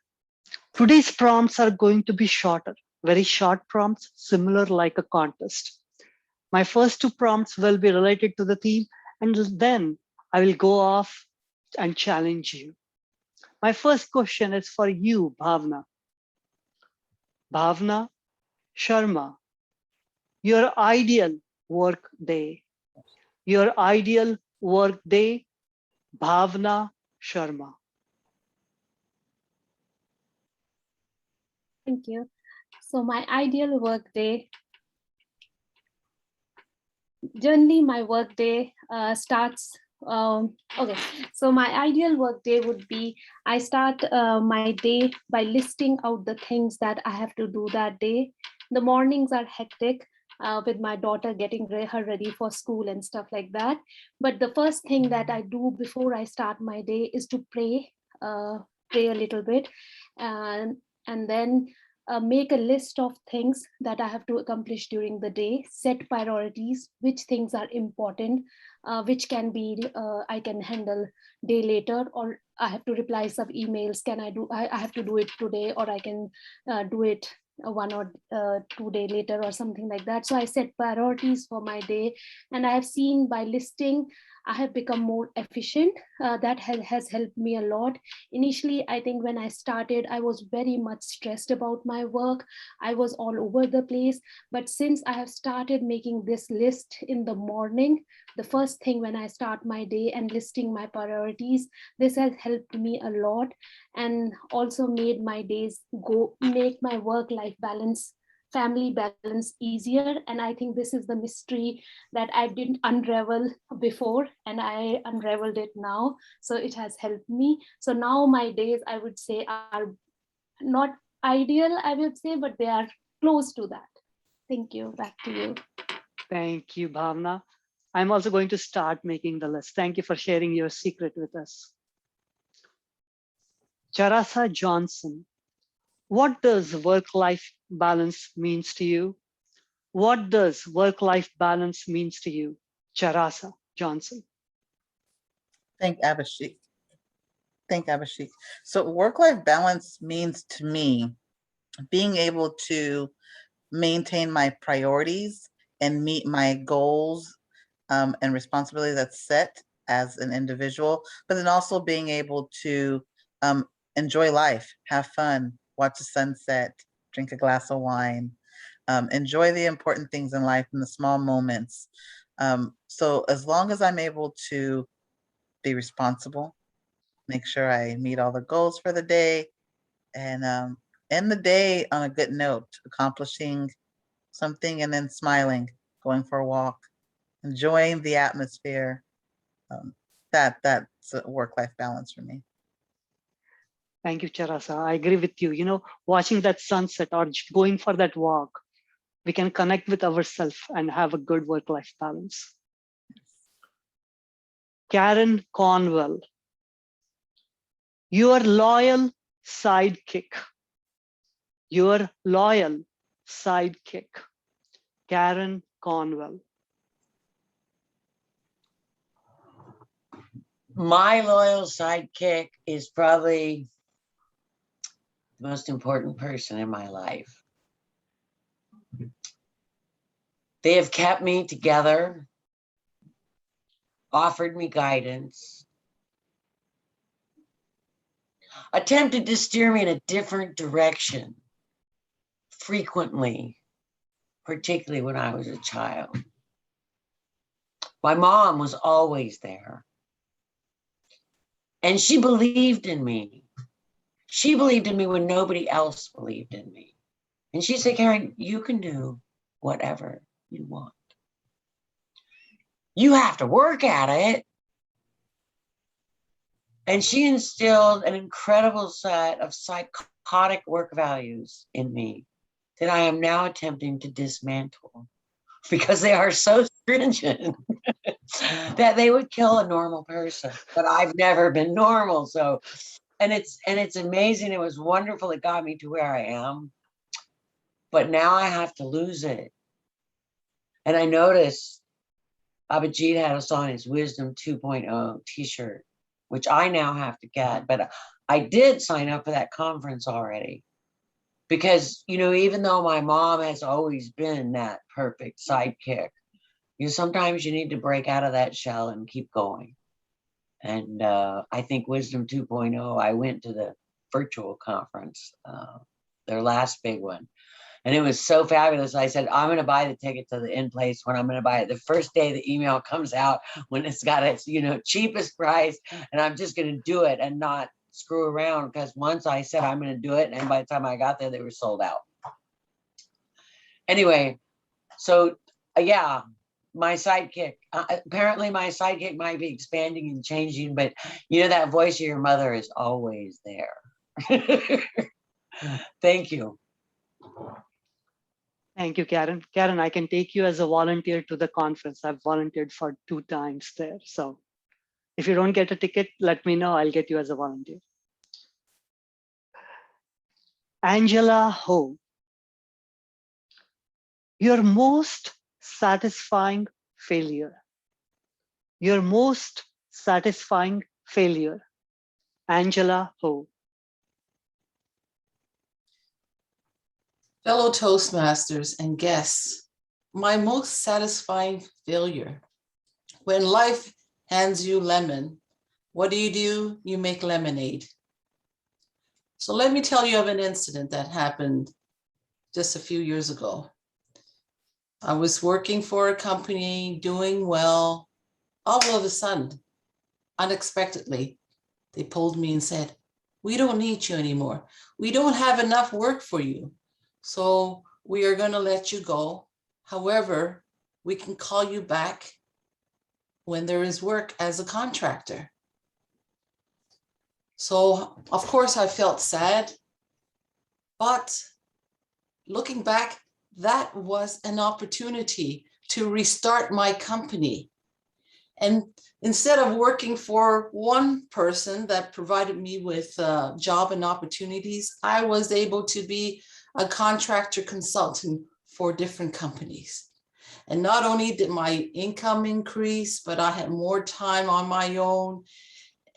Today's prompts are going to be shorter, very short prompts, similar like a contest. My first two prompts will be related to the theme, and then I will go off and challenge you. My first question is for you, Bhavna. Bhavna Sharma, your ideal work day. Your ideal work day, Bhavna Sharma. Thank you. So my ideal work day, generally my work day starts, okay, so my ideal work day would be, I start my day by listing out the things that I have to do that day. The mornings are hectic with my daughter getting her ready for school and stuff like that. But the first thing that I do before I start my day is to pray a little bit, and then make a list of things that I have to accomplish during the day, set priorities, which things are important, which can be, I can handle day later, or I have to reply some emails. I have to do it today, or I can do it 1 or 2 days later or something like that. So I set priorities for my day, and I have seen by listing, I have become more efficient. That has helped me a lot. Initially, I think when I started, I was very much stressed about my work. I was all over the place. But since I have started making this list in the morning, the first thing when I start my day and listing my priorities, this has helped me a lot, and also made my days make my work-life balance, family balance easier. And I think this is the mystery that I didn't unravel before, and I unraveled it now. So it has helped me. So now my days, I would say, are not ideal, I would say, but they are close to that. Thank you. Back to you. Thank you, Bhavna. I'm also going to start making the list. Thank you for sharing your secret with us. Charasa Johnson, what does work-life balance means to you? What does work-life balance means to you, Charasa Johnson? Thank Abhishek. So work-life balance means to me being able to maintain my priorities and meet my goals and responsibilities that's set as an individual, but then also being able to enjoy life, have fun, watch the sunset, drink a glass of wine, enjoy the important things in life and the small moments. So as long as I'm able to be responsible, make sure I meet all the goals for the day, and end the day on a good note, accomplishing something and then smiling, going for a walk, enjoying the atmosphere. That's a work-life balance for me. Thank you, Charasa. I agree with you. Watching that sunset or going for that walk, we can connect with ourselves and have a good work-life balance. Karen Conwell, your loyal sidekick. Your loyal sidekick, Karen Conwell. My loyal sidekick is probably the most important person in my life. They have kept me together, offered me guidance, attempted to steer me in a different direction frequently, particularly when I was a child. My mom was always there. And she believed in me. She believed in me when nobody else believed in me. And she said, Karen, you can do whatever you want. You have to work at it. And she instilled an incredible set of psychotic work values in me that I am now attempting to dismantle because they are so stringent that they would kill a normal person. But I've never been normal. So, and it's amazing. It was wonderful. It got me to where I am. But now I have to lose it. And I noticed Abhijit had us on his Wisdom 2.0 t-shirt, which I now have to get. But I did sign up for that conference already. Because, you know, even though my mom has always been that perfect sidekick, you know, sometimes you need to break out of that shell and keep going. And I think Wisdom 2.0, I went to the virtual conference, their last big one. And it was so fabulous. I said, I'm going to buy the ticket to the in-place when I'm going to buy it. The first day the email comes out when it's got its, you know, cheapest price. And I'm just going to do it and not screw around, because once I said I'm going to do it, and by the time I got there, they were sold out. Anyway, so yeah, my sidekick, apparently my sidekick might be expanding and changing, but you know, that voice of your mother is always there. Thank you. Thank you, Karen. Karen, I can take you as a volunteer to the conference. I've volunteered for 2 times there. So if you don't get a ticket, let me know. I'll get you as a volunteer. Angela Ho, your most satisfying failure. Your most satisfying failure. Angela Ho. Fellow Toastmasters and guests, my most satisfying failure. When life hands you lemon, what do? You make lemonade. So let me tell you of an incident that happened just a few years ago. I was working for a company, doing well. All of a sudden, unexpectedly, they pulled me and said, we don't need you anymore. We don't have enough work for you. So we are going to let you go. However, we can call you back when there is work as a contractor. So of course I felt sad, but looking back, that was an opportunity to restart my company. And instead of working for one person that provided me with job and opportunities, I was able to be a contractor consultant for different companies. And not only did my income increase, but I had more time on my own,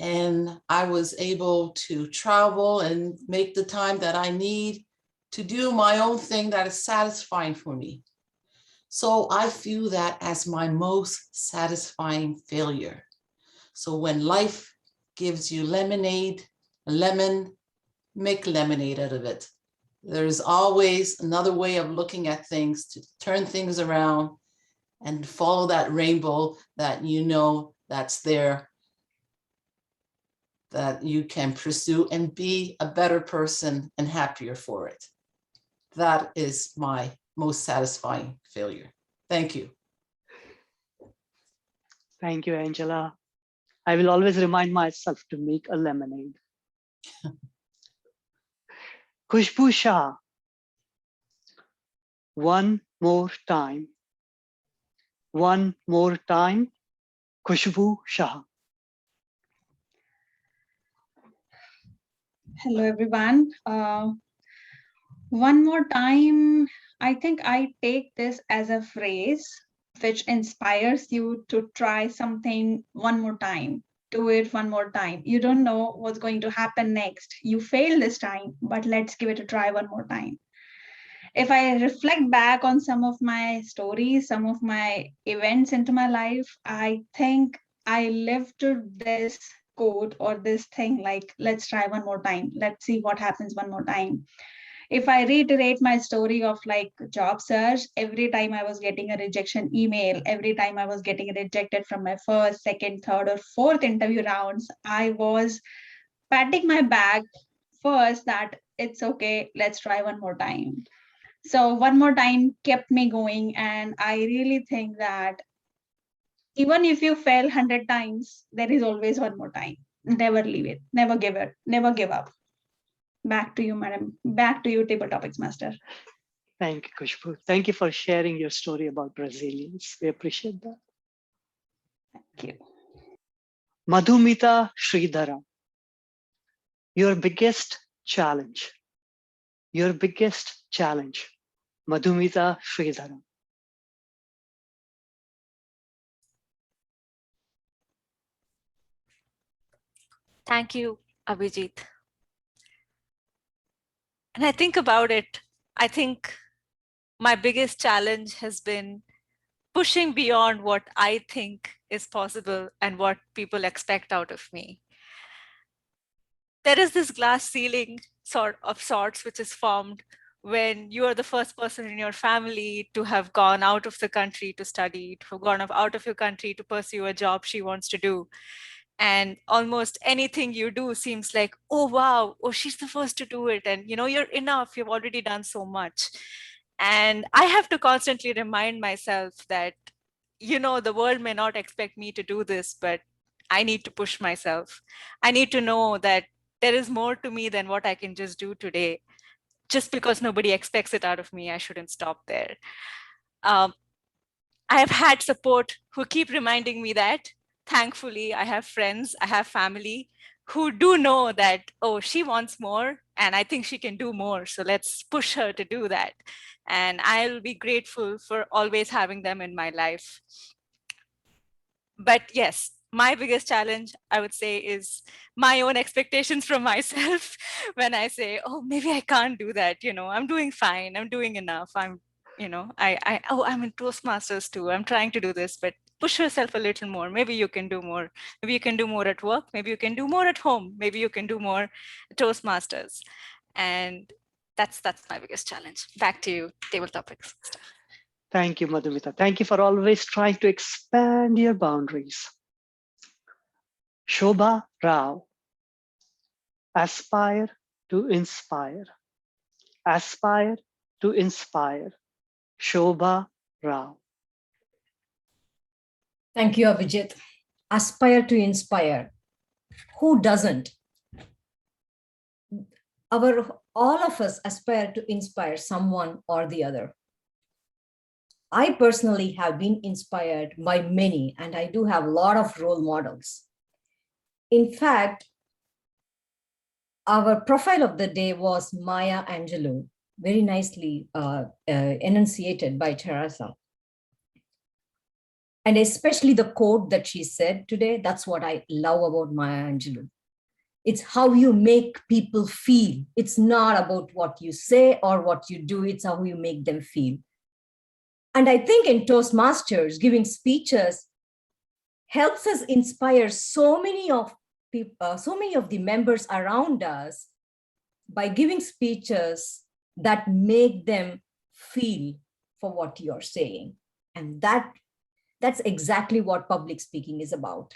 and I was able to travel and make the time that I need to do my own thing that is satisfying for me. So I feel that as my most satisfying failure. So when life gives you lemonade, lemon, make lemonade out of it. There's always another way of looking at things to turn things around and follow that rainbow that you know that's there, that you can pursue and be a better person and happier for it. That is my most satisfying failure. Thank you. Thank you, Angela. I will always remind myself to make a lemonade. Khushbu Shah, one more time. One more time, Khushbu Shah. Hello, everyone. One more time, I think I take this as a phrase which inspires you to try something one more time. Do it one more time. You don't know what's going to happen next. You fail this time, but let's give it a try one more time. If I reflect back on some of my stories, some of my events into my life, I think I lived this quote or this thing like, let's try one more time. Let's see what happens one more time. if I reiterate my story of like job search, every time I was getting a rejection email, every time I was getting rejected from my first, second, third, or fourth interview rounds, I was patting my back first that it's okay, let's try one more time. So one more time kept me going. And I really think that even if you fail 100 times, there is always one more time. Never leave it, never give it, never give up. Back to you, madam. Back to you, Table Topics Master. Thank you, Khushbu. Thank you for sharing your story about resilience. We appreciate that. Thank you. Madhumita Sridhara, your biggest challenge. Your biggest challenge. Madhumita Sridhara. Thank you, Abhijit. And I think about it, I think my biggest challenge has been pushing beyond what I think is possible and what people expect out of me. There is this glass ceiling of sorts which is formed when you are the first person in your family to have gone out of the country to study, to have gone out of your country to pursue a job she wants to do. And almost anything you do seems like, oh, wow, oh, she's the first to do it. And, you're enough, you've already done so much. And I have to constantly remind myself that, the world may not expect me to do this, but I need to push myself. I need to know that there is more to me than what I can just do today. Just because nobody expects it out of me, I shouldn't stop there. I have had support who keep reminding me that. Thankfully, I have friends, I have family who do know that, oh, she wants more and I think she can do more. So let's push her to do that. And I'll be grateful for always having them in my life. But yes, my biggest challenge, I would say, is my own expectations from myself when I say, oh, maybe I can't do that. I'm doing fine. I'm doing enough. I'm in Toastmasters too. I'm trying to do this, but push yourself a little more. Maybe you can do more. Maybe you can do more at work. Maybe you can do more at home. Maybe you can do more Toastmasters. And that's my biggest challenge. Back to you, Table Topics. Thank you, Madhumita. Thank you for always trying to expand your boundaries. Shobha Rao, aspire to inspire. Aspire to inspire. Shobha Rao. Thank you, Abhijit. Aspire to inspire. Who doesn't? All of us aspire to inspire someone or the other. I personally have been inspired by many, and I do have a lot of role models. In fact, our profile of the day was Maya Angelou, very nicely enunciated by Teresa. And especially the quote that she said today, that's what I love about Maya Angelou. It's how you make people feel. It's not about what you say or what you do, it's how you make them feel. And I think in Toastmasters, giving speeches helps us inspire so many of the members around us by giving speeches that make them feel for what you're saying. And that's exactly what public speaking is about.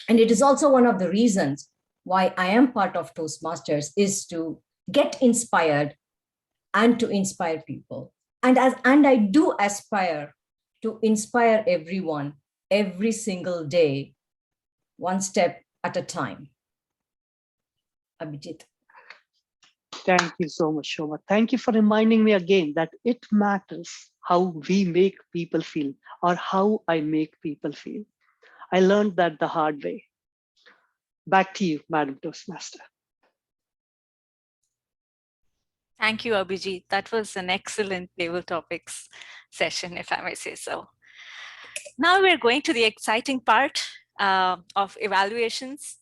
And it is also one of the reasons why I am part of Toastmasters, is to get inspired and to inspire people. And I do aspire to inspire everyone every single day, one step at a time. Abhijit. Thank you so much, Shobha. Thank you for reminding me again that it matters how we make people feel, or how I make people feel. I learned that the hard way. Back to you, Madam Toastmaster. Thank you, Abhijit. That was an excellent Table Topics session, if I may say so. Now we're going to the exciting part of evaluations.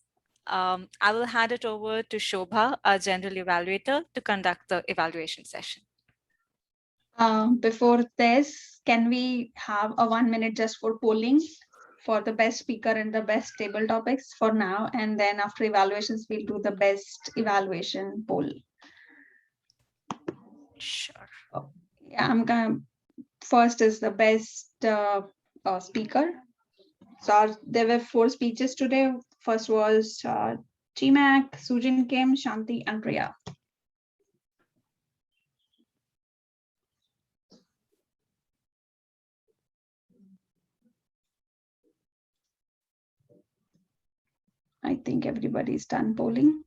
I will hand it over to Shobha, our general evaluator, to conduct the evaluation session. Before this, can we have a 1 minute just for polling for the best speaker and the best table topics for now? And then after evaluations, we'll do the best evaluation poll. Sure. Yeah, I'm gonna. First is the best speaker. So there were 4 speeches today. First was T-Mac, Sujin Kim, Shanti, and Priya. I think everybody's done polling.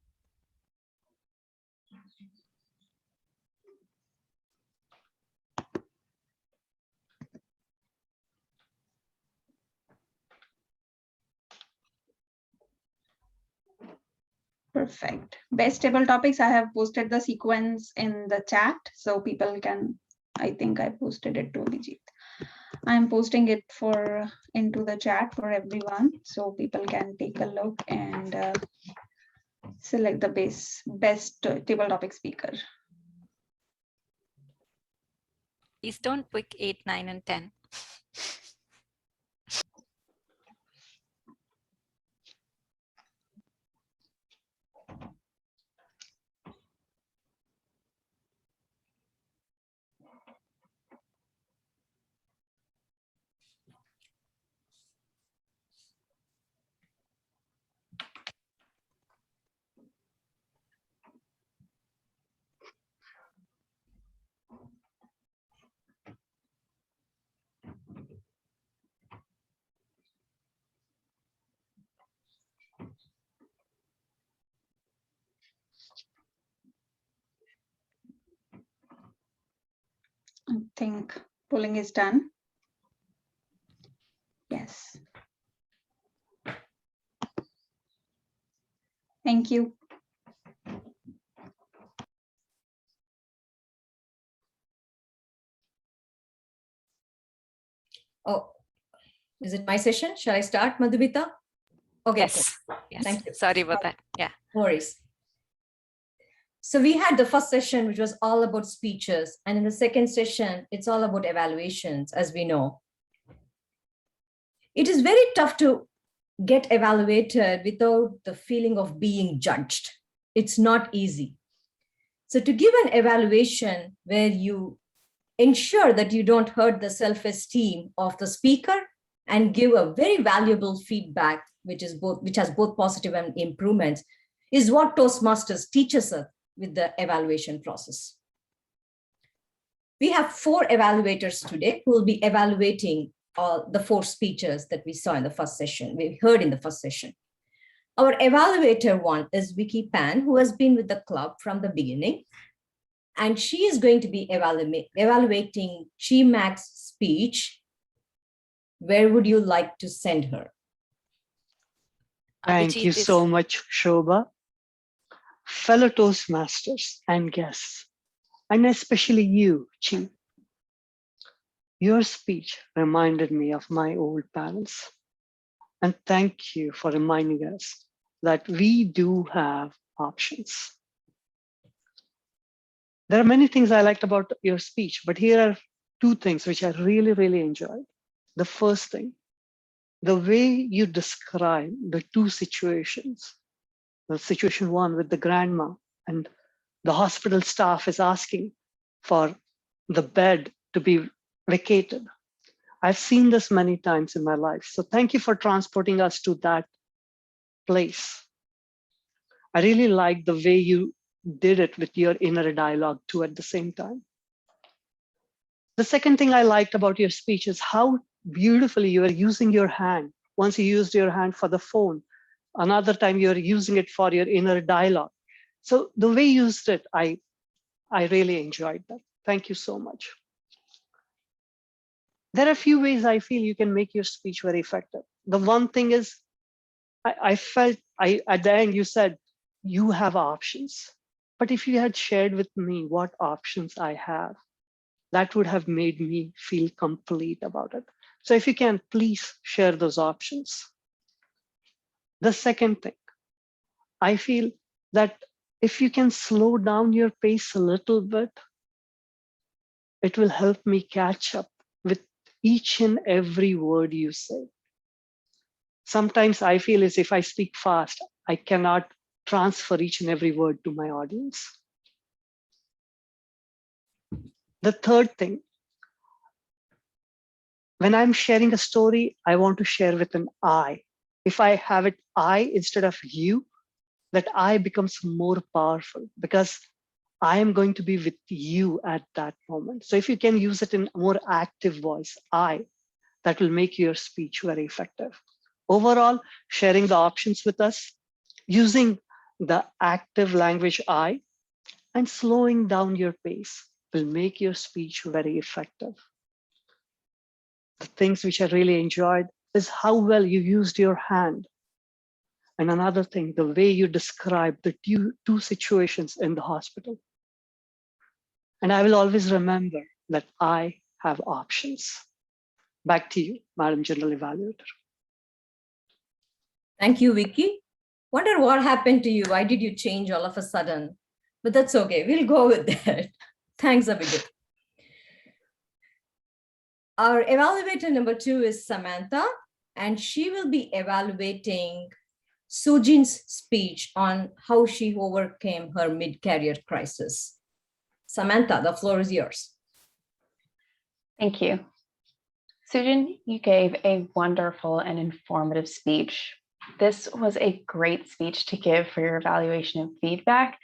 Perfect. Best table topics. I have posted the sequence in the chat so people can, I think I posted it to Abhijit. I'm posting it into the chat for everyone so people can take a look and select the best table topic speaker. Please don't pick 8, 9, and 10. I think polling is done. Yes. Thank you. Oh, is it my session? Shall I start, Madhumita? Okay. Yes. Cool. Yes. Thank you. Sorry about that. Yeah. No worries. So we had the first session, which was all about speeches. And in the second session, it's all about evaluations, as we know. It is very tough to get evaluated without the feeling of being judged. It's not easy. So to give an evaluation where you ensure that you don't hurt the self-esteem of the speaker and give a very valuable feedback, which has both positive and improvements, is what Toastmasters teaches us with the evaluation process. We have 4 evaluators today who will be evaluating all the 4 speeches that we saw in the first session, we heard in the first session. Our evaluator 1 is Vicky Pan, who has been with the club from the beginning. And she is going to be evaluating Chi-Mac's speech. Where would you like to send her? Thank you so much, Shobha. Fellow Toastmasters and guests, and especially you, Chi. Your speech reminded me of my old parents. And thank you for reminding us that we do have options. There are many things I liked about your speech, but here are 2 things which I really, really enjoyed. The first thing, the way you describe the 2 situations. The situation 1 with the grandma and the hospital staff is asking for the bed to be vacated. I've seen this many times in my life. So thank you for transporting us to that place. I really like the way you did it with your inner dialogue too at the same time. The second thing I liked about your speech is how beautifully you are using your hand. Once you used your hand for the phone, another time you're using it for your inner dialogue. So the way you used it, I really enjoyed that. Thank you so much. There are a few ways I feel you can make your speech very effective. The one thing is, I felt at the end you said you have options. But if you had shared with me what options I have, that would have made me feel complete about it. So if you can, please share those options. The second thing, I feel that if you can slow down your pace a little bit, it will help me catch up with each and every word you say. Sometimes I feel as if I speak fast, I cannot transfer each and every word to my audience. The third thing, when I'm sharing a story, I want to share with an I. If I have it I instead of you, that I becomes more powerful because I am going to be with you at that moment. So if you can use it in a more active voice, I, that will make your speech very effective. Overall, sharing the options with us, using the active language I, and slowing down your pace will make your speech very effective. The things which I really enjoyed is how well you used your hand. And another thing, the way you described the two situations in the hospital. And I will always remember that I have options. Back to you, Madam General Evaluator. Thank you, Vicky. Wonder what happened to you? Why did you change all of a sudden? But that's okay. We'll go with that. Thanks, Abhijit. Our evaluator number 2 is Samantha, and she will be evaluating Sujin's speech on how she overcame her mid-career crisis. Samantha, the floor is yours. Thank you. Sujin, you gave a wonderful and informative speech. This was a great speech to give for your evaluation and feedback,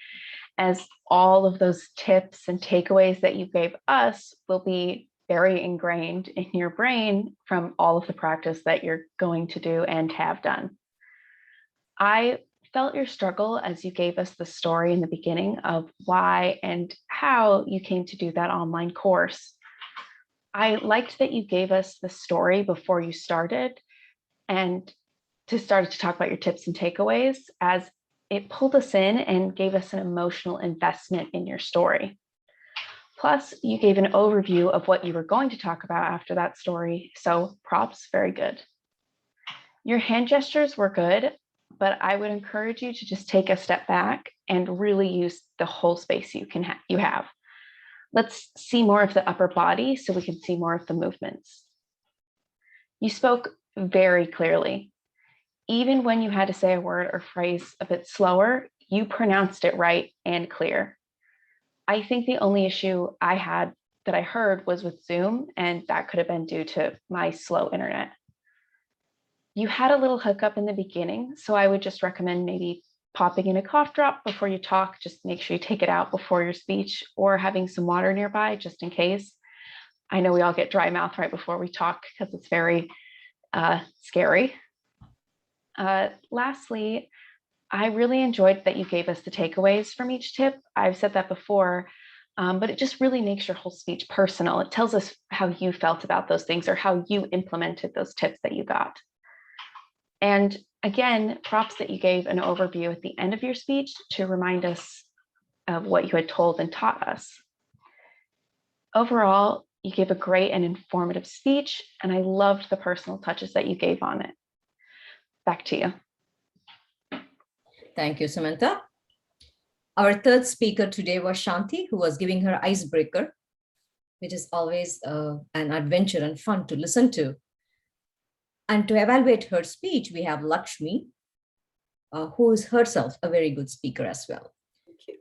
as all of those tips and takeaways that you gave us will be very ingrained in your brain from all of the practice that you're going to do and have done. I felt your struggle as you gave us the story in the beginning of why and how you came to do that online course. I liked that you gave us the story before you started and started to talk about your tips and takeaways, as it pulled us in and gave us an emotional investment in your story. Plus, you gave an overview of what you were going to talk about after that story, so props, very good. Your hand gestures were good, but I would encourage you to just take a step back and really use the whole space you have. Let's see more of the upper body so we can see more of the movements. You spoke very clearly. Even when you had to say a word or phrase a bit slower, you pronounced it right and clear. I think the only issue I had that I heard was with Zoom, and that could have been due to my slow internet. You had a little hiccup in the beginning, so I would just recommend maybe popping in a cough drop before you talk. Just make sure you take it out before your speech, or having some water nearby just in case. I know we all get dry mouth right before we talk because it's very scary. Lastly, I really enjoyed that you gave us the takeaways from each tip. I've said that before, but it just really makes your whole speech personal. It tells us how you felt about those things or how you implemented those tips that you got. And again, props that you gave an overview at the end of your speech to remind us of what you had told and taught us. Overall, you gave a great and informative speech, and I loved the personal touches that you gave on it. Back to you. Thank you, Samantha. Our third speaker today was Shanti, who was giving her icebreaker, which is always an adventure and fun to listen to. And to evaluate her speech, we have Lakshmi, who is herself a very good speaker as well.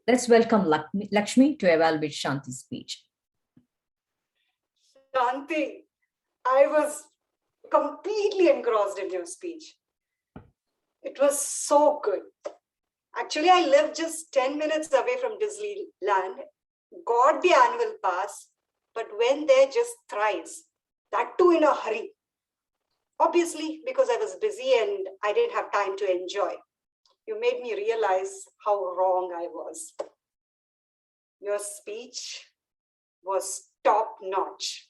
Let's welcome Lakshmi to evaluate Shanti's speech. Shanti, I was completely engrossed in your speech. It was so good. Actually, I live just 10 minutes away from Disneyland, got the annual pass, but went there just thrice, that too in a hurry. Obviously, because I was busy and I didn't have time to enjoy. You made me realize how wrong I was. Your speech was top notch.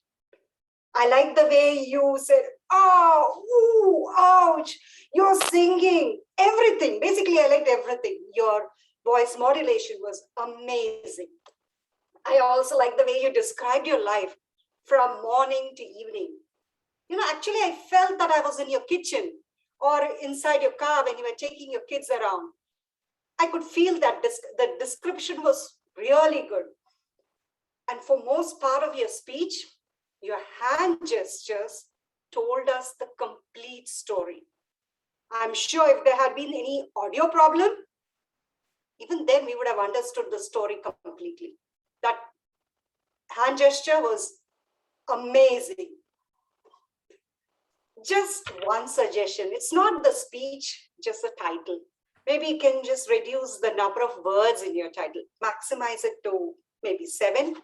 I like the way you said, oh, ooh, ouch, you're singing, everything. Basically, I liked everything. Your voice modulation was amazing. I also like the way you described your life from morning to evening. You know, actually, I felt that I was in your kitchen or inside your car when you were taking your kids around. I could feel that the description was really good. And for most part of your speech, your hand gestures told us the complete story. I'm sure if there had been any audio problem, even then we would have understood the story completely. That hand gesture was amazing. Just one suggestion. It's not the speech, just the title. Maybe you can just reduce the number of words in your title, maximize it to maybe 7.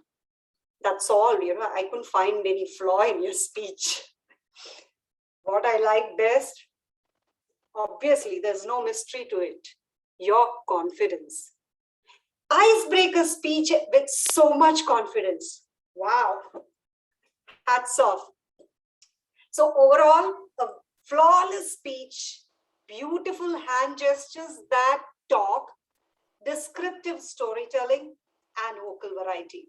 That's all, I couldn't find any flaw in your speech. What I like best, obviously, there's no mystery to it. Your confidence. Icebreaker speech with so much confidence. Wow. Hats off. So overall, a flawless speech, beautiful hand gestures that talk, descriptive storytelling, and vocal variety.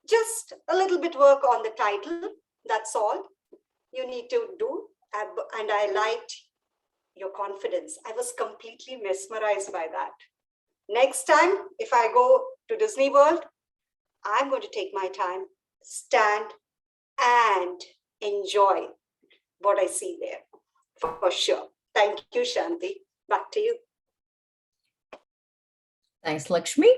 Just a little bit work on the title. That's all you need to do. And I liked your confidence. I was completely mesmerized by that. Next time, if I go to Disney World, I'm going to take my time, stand, and enjoy what I see there for sure. Thank you, Shanti. Back to you. Thanks, Lakshmi.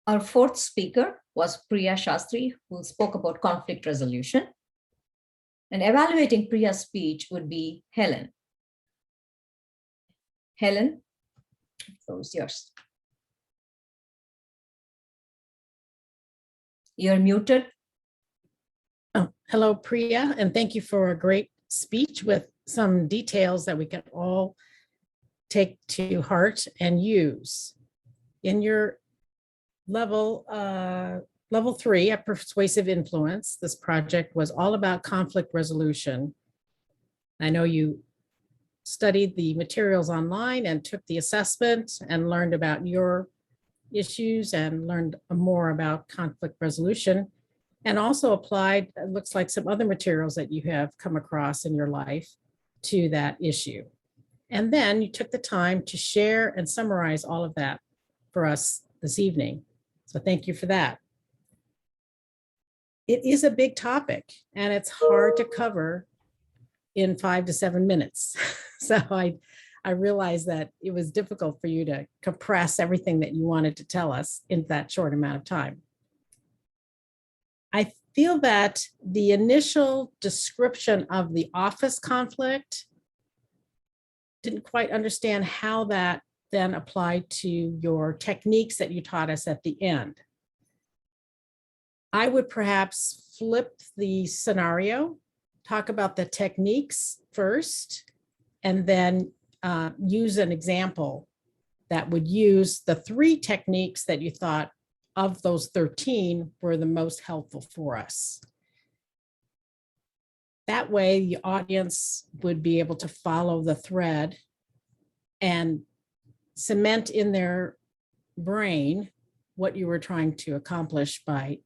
Our fourth speaker was Priya Shastri, who spoke about conflict resolution. And evaluating Priya's speech would be Helen. Helen, the floor is yours. You're muted. Oh, hello, Priya, and thank you for a great speech with some details that we can all take to heart and use. In your level 3 at Persuasive Influence, this project was all about conflict resolution. I know you studied the materials online and took the assessment and learned about your issues and learned more about conflict resolution, and also applied, it looks like, some other materials that you have come across in your life to that issue. And then you took the time to share and summarize all of that for us this evening. So thank you for that. It is a big topic and it's hard to cover in 5 to 7 minutes. So I realized that it was difficult for you to compress everything that you wanted to tell us in that short amount of time. I feel that the initial description of the office conflict didn't quite understand how that then applied to your techniques that you taught us at the end. I would perhaps flip the scenario, talk about the techniques first, and then use an example that would use the 3 techniques that you thought of those 13 were the most helpful for us. That way, the audience would be able to follow the thread and cement in their brain what you were trying to accomplish by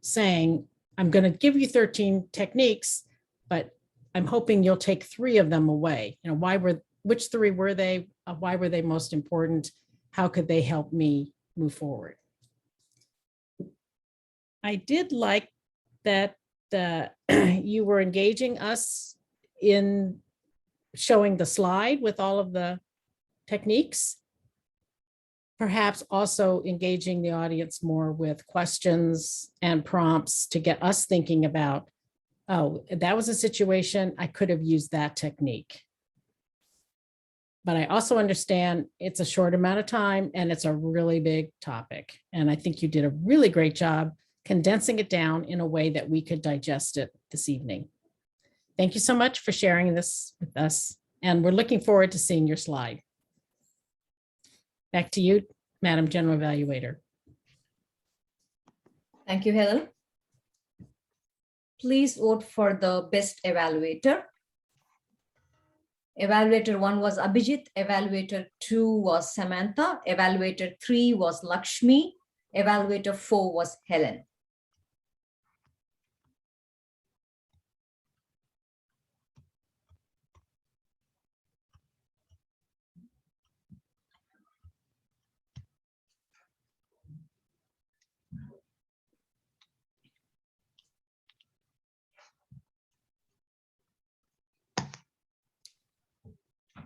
saying, I'm going to give you 13 techniques, but I'm hoping you'll take 3 of them away. Which 3 were they? Why were they most important? How could they help me move forward? I did like that you were engaging us in showing the slide with all of the techniques, perhaps also engaging the audience more with questions and prompts to get us thinking about, oh, that was a situation, I could have used that technique. But I also understand it's a short amount of time and it's a really big topic. And I think you did a really great job condensing it down in a way that we could digest it this evening. Thank you so much for sharing this with us. And we're looking forward to seeing your slide. Back to you, Madam General Evaluator. Thank you, Helen. Please vote for the best evaluator. Evaluator 1 was Abhijit, Evaluator 2 was Samantha, Evaluator 3 was Lakshmi, Evaluator 4 was Helen.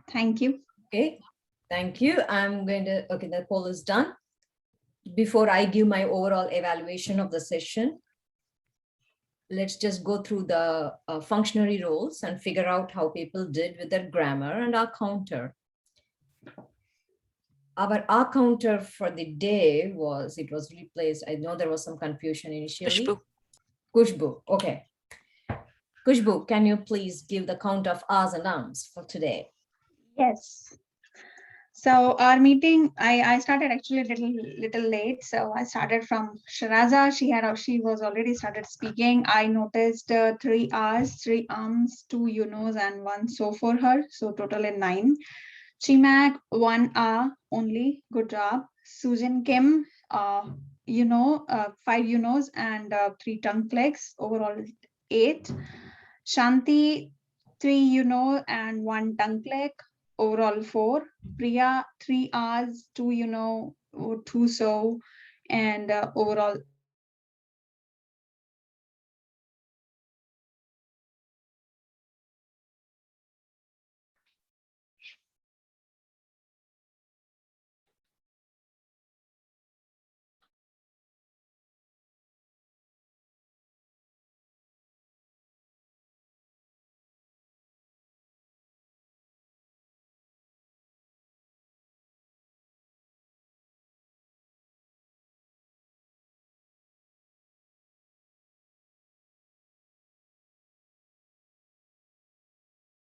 Thank you. Okay, thank you. I'm going to, okay, the poll is done. before I give my overall evaluation of the session, let's just go through the functionary roles and figure out how people did with their grammar and our counter. Our R counter for the day was, it was replaced. I know there was some confusion initially. Kushbu, okay. Kushbu, can you please give the count of R's and Ms for today? Yes. So our meeting, I started actually a little late. So I started from Shiraza. She was already started speaking. I noticed 3 R's, 3 Ms, 2 Unos, and 1 so for her. So total in 9. Chimak, 1 R only. Good job. Sujin Kim, 5 Unos and 3 tongue clicks. Overall 8. Shanti, 3 and 1 tongue click. Overall 4. Priya, 3 R's, 2 2 so, and overall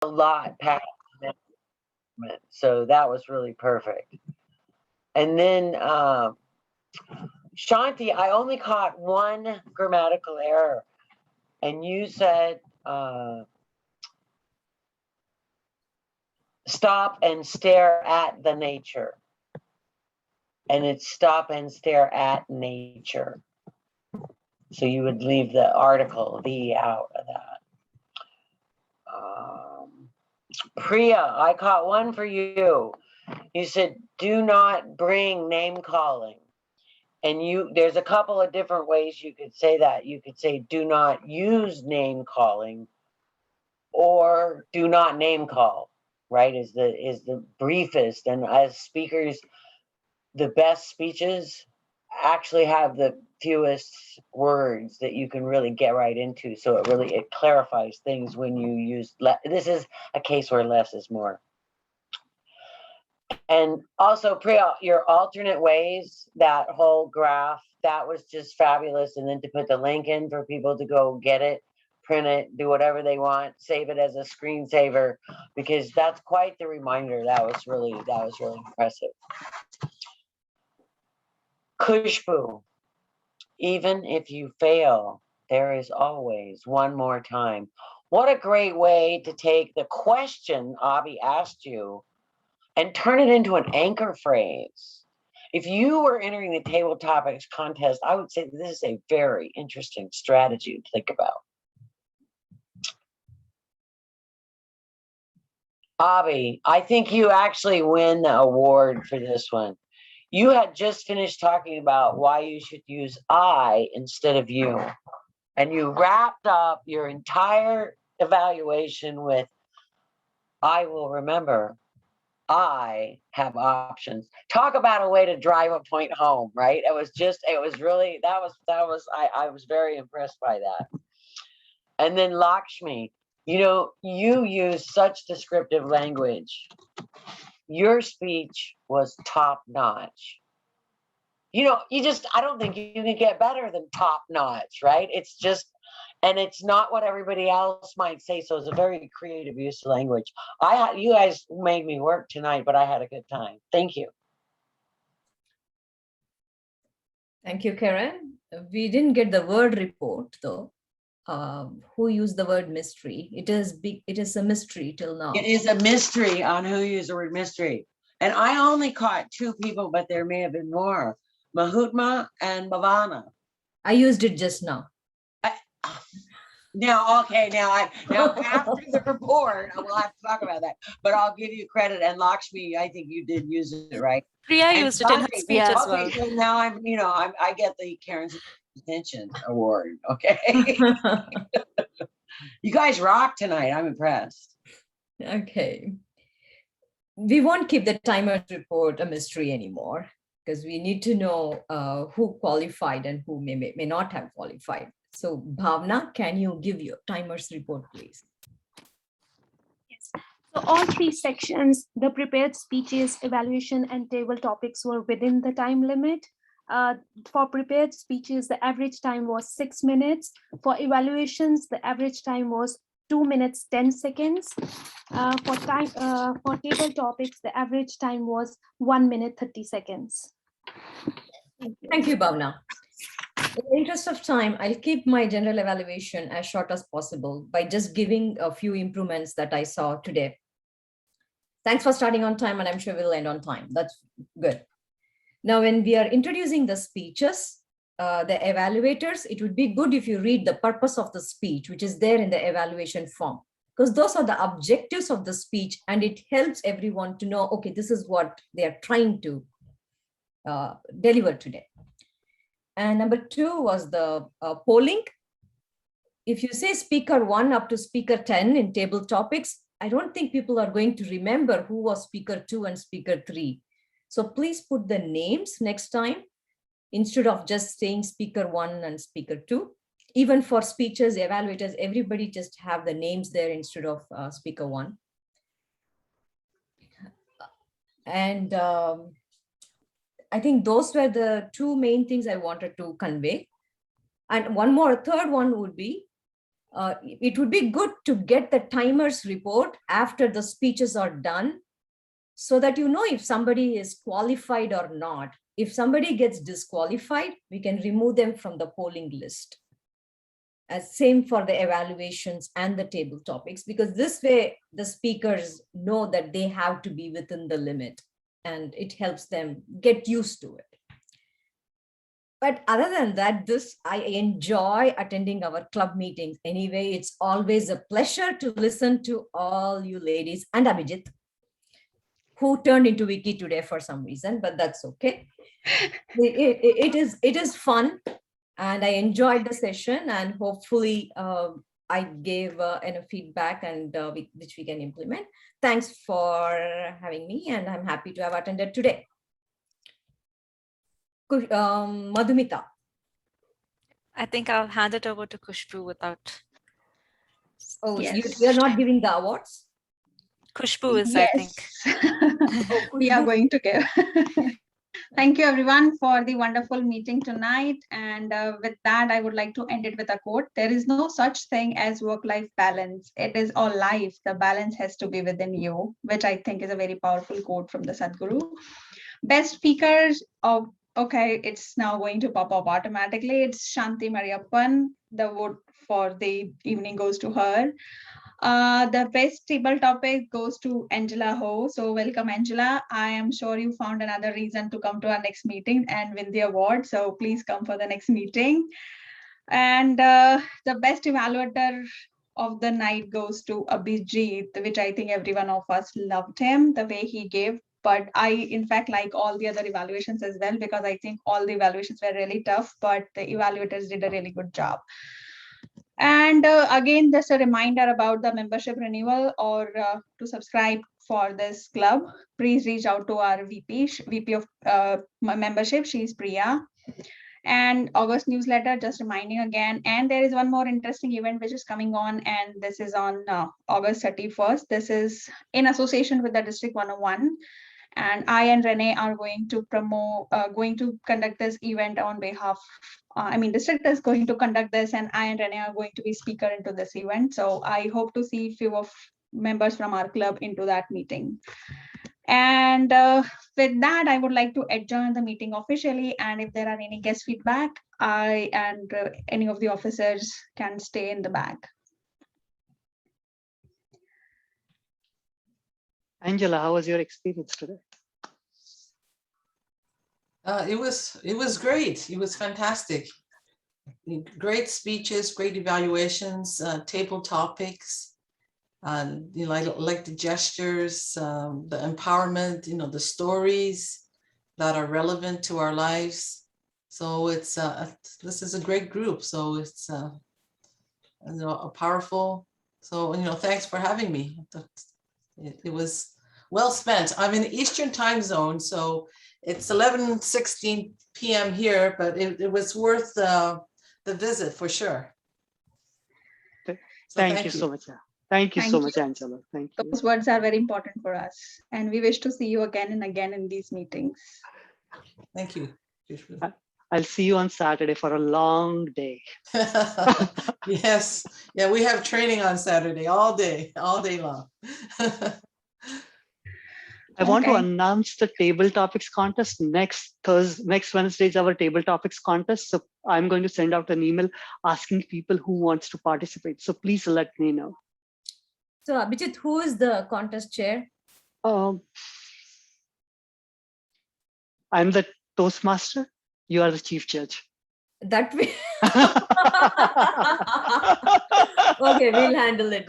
a lot past measurement. So that was really perfect. And then Shanti, I only caught one grammatical error. And you said stop and stare at the nature. And it's stop and stare at nature. So you would leave the article, the out of that. Priya, I caught one for you. You said, do not bring name calling. And there's a couple of different ways you could say that. You could say, do not use name calling, or do not name call, right? Is the briefest. And as speakers, the best speeches actually have the fewest words that you can really get right into. So it clarifies things when you use this is a case where less is more. And also, Priya, your alternate ways, that whole graph, that was just fabulous. And then to put the link in for people to go get it, print it, do whatever they want, save it as a screensaver, because that's quite the reminder. That was really impressive. Kushbu, even if you fail, there is always one more time. What a great way to take the question Abhi asked you and turn it into an anchor phrase. If you were entering the table topics contest, I would say this is a very interesting strategy to think about. Abhi, I think you actually win the award for this one. You had just finished talking about why you should use I instead of you. And you wrapped up your entire evaluation with, I will remember, I have options. Talk about a way to drive a point home, right? I was very impressed by that. And then Lakshmi, you use such descriptive language. Your speech was top notch. I don't think you can get better than top notch, right? And it's not what everybody else might say. So it's a very creative use of language. You guys made me work tonight, but I had a good time. Thank you. Thank you, Karen. We didn't get the word report though. Who used the word mystery? It is a mystery till now. It is a mystery on who used the word mystery. And I only caught 2 people, but there may have been more. Mahutma and Bhavana. I used it just now. Now after the report, I will have to talk about that. But I'll give you credit. And Lakshmi, I think you did use it, right? Priya used it in her speech as well. Okay, so now I get the Karen's Attention Award. Okay. You guys rock tonight. I'm impressed. Okay. We won't keep the timer's report a mystery anymore. because we need to know who qualified and who may not have qualified. So Bhavna, can you give your timers report, please? Yes. So all three sections, the prepared speeches, evaluation, and table topics were within the time limit. For prepared speeches, the average time was 6 minutes. For evaluations, the average time was 2 minutes, 10 seconds. For table topics, the average time was 1 minute, 30 seconds. Thank you, Bhavna. In the interest of time, I'll keep my general evaluation as short as possible by just giving a few improvements that I saw today. Thanks for starting on time, and I'm sure we'll end on time. That's good. Now, when we are introducing the speeches, the evaluators, it would be good if you read the purpose of the speech, which is there in the evaluation form, because those are the objectives of the speech, and it helps everyone to know, okay, this is what they are trying to deliver today. And number 2 was the polling. If you say speaker 1 up to speaker 10 in table topics, I don't think people are going to remember who was speaker 2 and speaker 3. So please put the names next time instead of just saying speaker 1 and speaker 2. Even for speeches, evaluators, everybody just have the names there instead of speaker 1. And I think those were the 2 main things I wanted to convey. And one more, third one would be, it would be good to get the timers report after the speeches are done, so that you know if somebody is qualified or not. If somebody gets disqualified, we can remove them from the polling list. As same for the evaluations and the table topics, because this way the speakers know that they have to be within the limit, and it helps them get used to it. But other than that, I enjoy attending our club meetings. Anyway, it's always a pleasure to listen to all you ladies and Abhijit, who turned into Vicky today for some reason, but that's okay. It is fun, and I enjoyed the session, and hopefully I gave enough feedback and which we can implement. Thanks for having me, and I'm happy to have attended today. Madhumita. I think I'll hand it over to Khushbu without. Oh, yes. You're not giving the awards? Khushbu is, Yes. I think. We are going to give. Thank you everyone for the wonderful meeting tonight. And with that, I would like to end it with a quote. There is no such thing as work-life balance. It is all life. The balance has to be within you, which I think is a very powerful quote from the Sadhguru. Best speakers of, okay, it's now going to pop up automatically. It's Shanti Mariappan. The vote for the evening goes to her. The best table topic goes to Angela Ho. So welcome, Angela. I am sure you found another reason to come to our next meeting and win the award. So please come for the next meeting. And the best evaluator of the night goes to Abhijit, which I think every one of us loved him, the way he gave. But I, in fact, like all the other evaluations as well, because I think all the evaluations were really tough, but the evaluators did a really good job. And again, just a reminder about the membership renewal or to subscribe for this club, please reach out to our VP of membership. She's Priya. And August newsletter, just reminding again. And there is one more interesting event which is coming on, and this is on August 31st. This is in association with the District 101. And I and Renee are going to conduct this event on behalf. District is going to conduct this, and I and Renee are going to be speaker into this event. So I hope to see few of members from our club into that meeting. And with that, I would like to adjourn the meeting officially. And if there are any guest feedback, I and any of the officers can stay in the back. Angela, how was your experience today? It was great. It was fantastic. Great speeches, great evaluations, table topics. I like the gestures, the empowerment, the stories that are relevant to our lives. So it's this is a great group. So it's a powerful. So thanks for having me. It was well spent. I'm in the Eastern time zone, so It's 11:16 p.m. here, but it was worth the visit for sure. So Thank you so much. Thank you so much, Angela. Thank you. Those words are very important for us, and we wish to see you again and again in these meetings. Thank you. I'll see you on Saturday for a long day. Yes. Yeah, we have training on Saturday all day long. I want to announce the table topics contest next Wednesday is our table topics contest. So I'm going to send out an email asking people who wants to participate. So please let me know. So Abhijit, who is the contest chair? I'm the Toastmaster. You are the chief judge. That way. Okay, we'll handle it.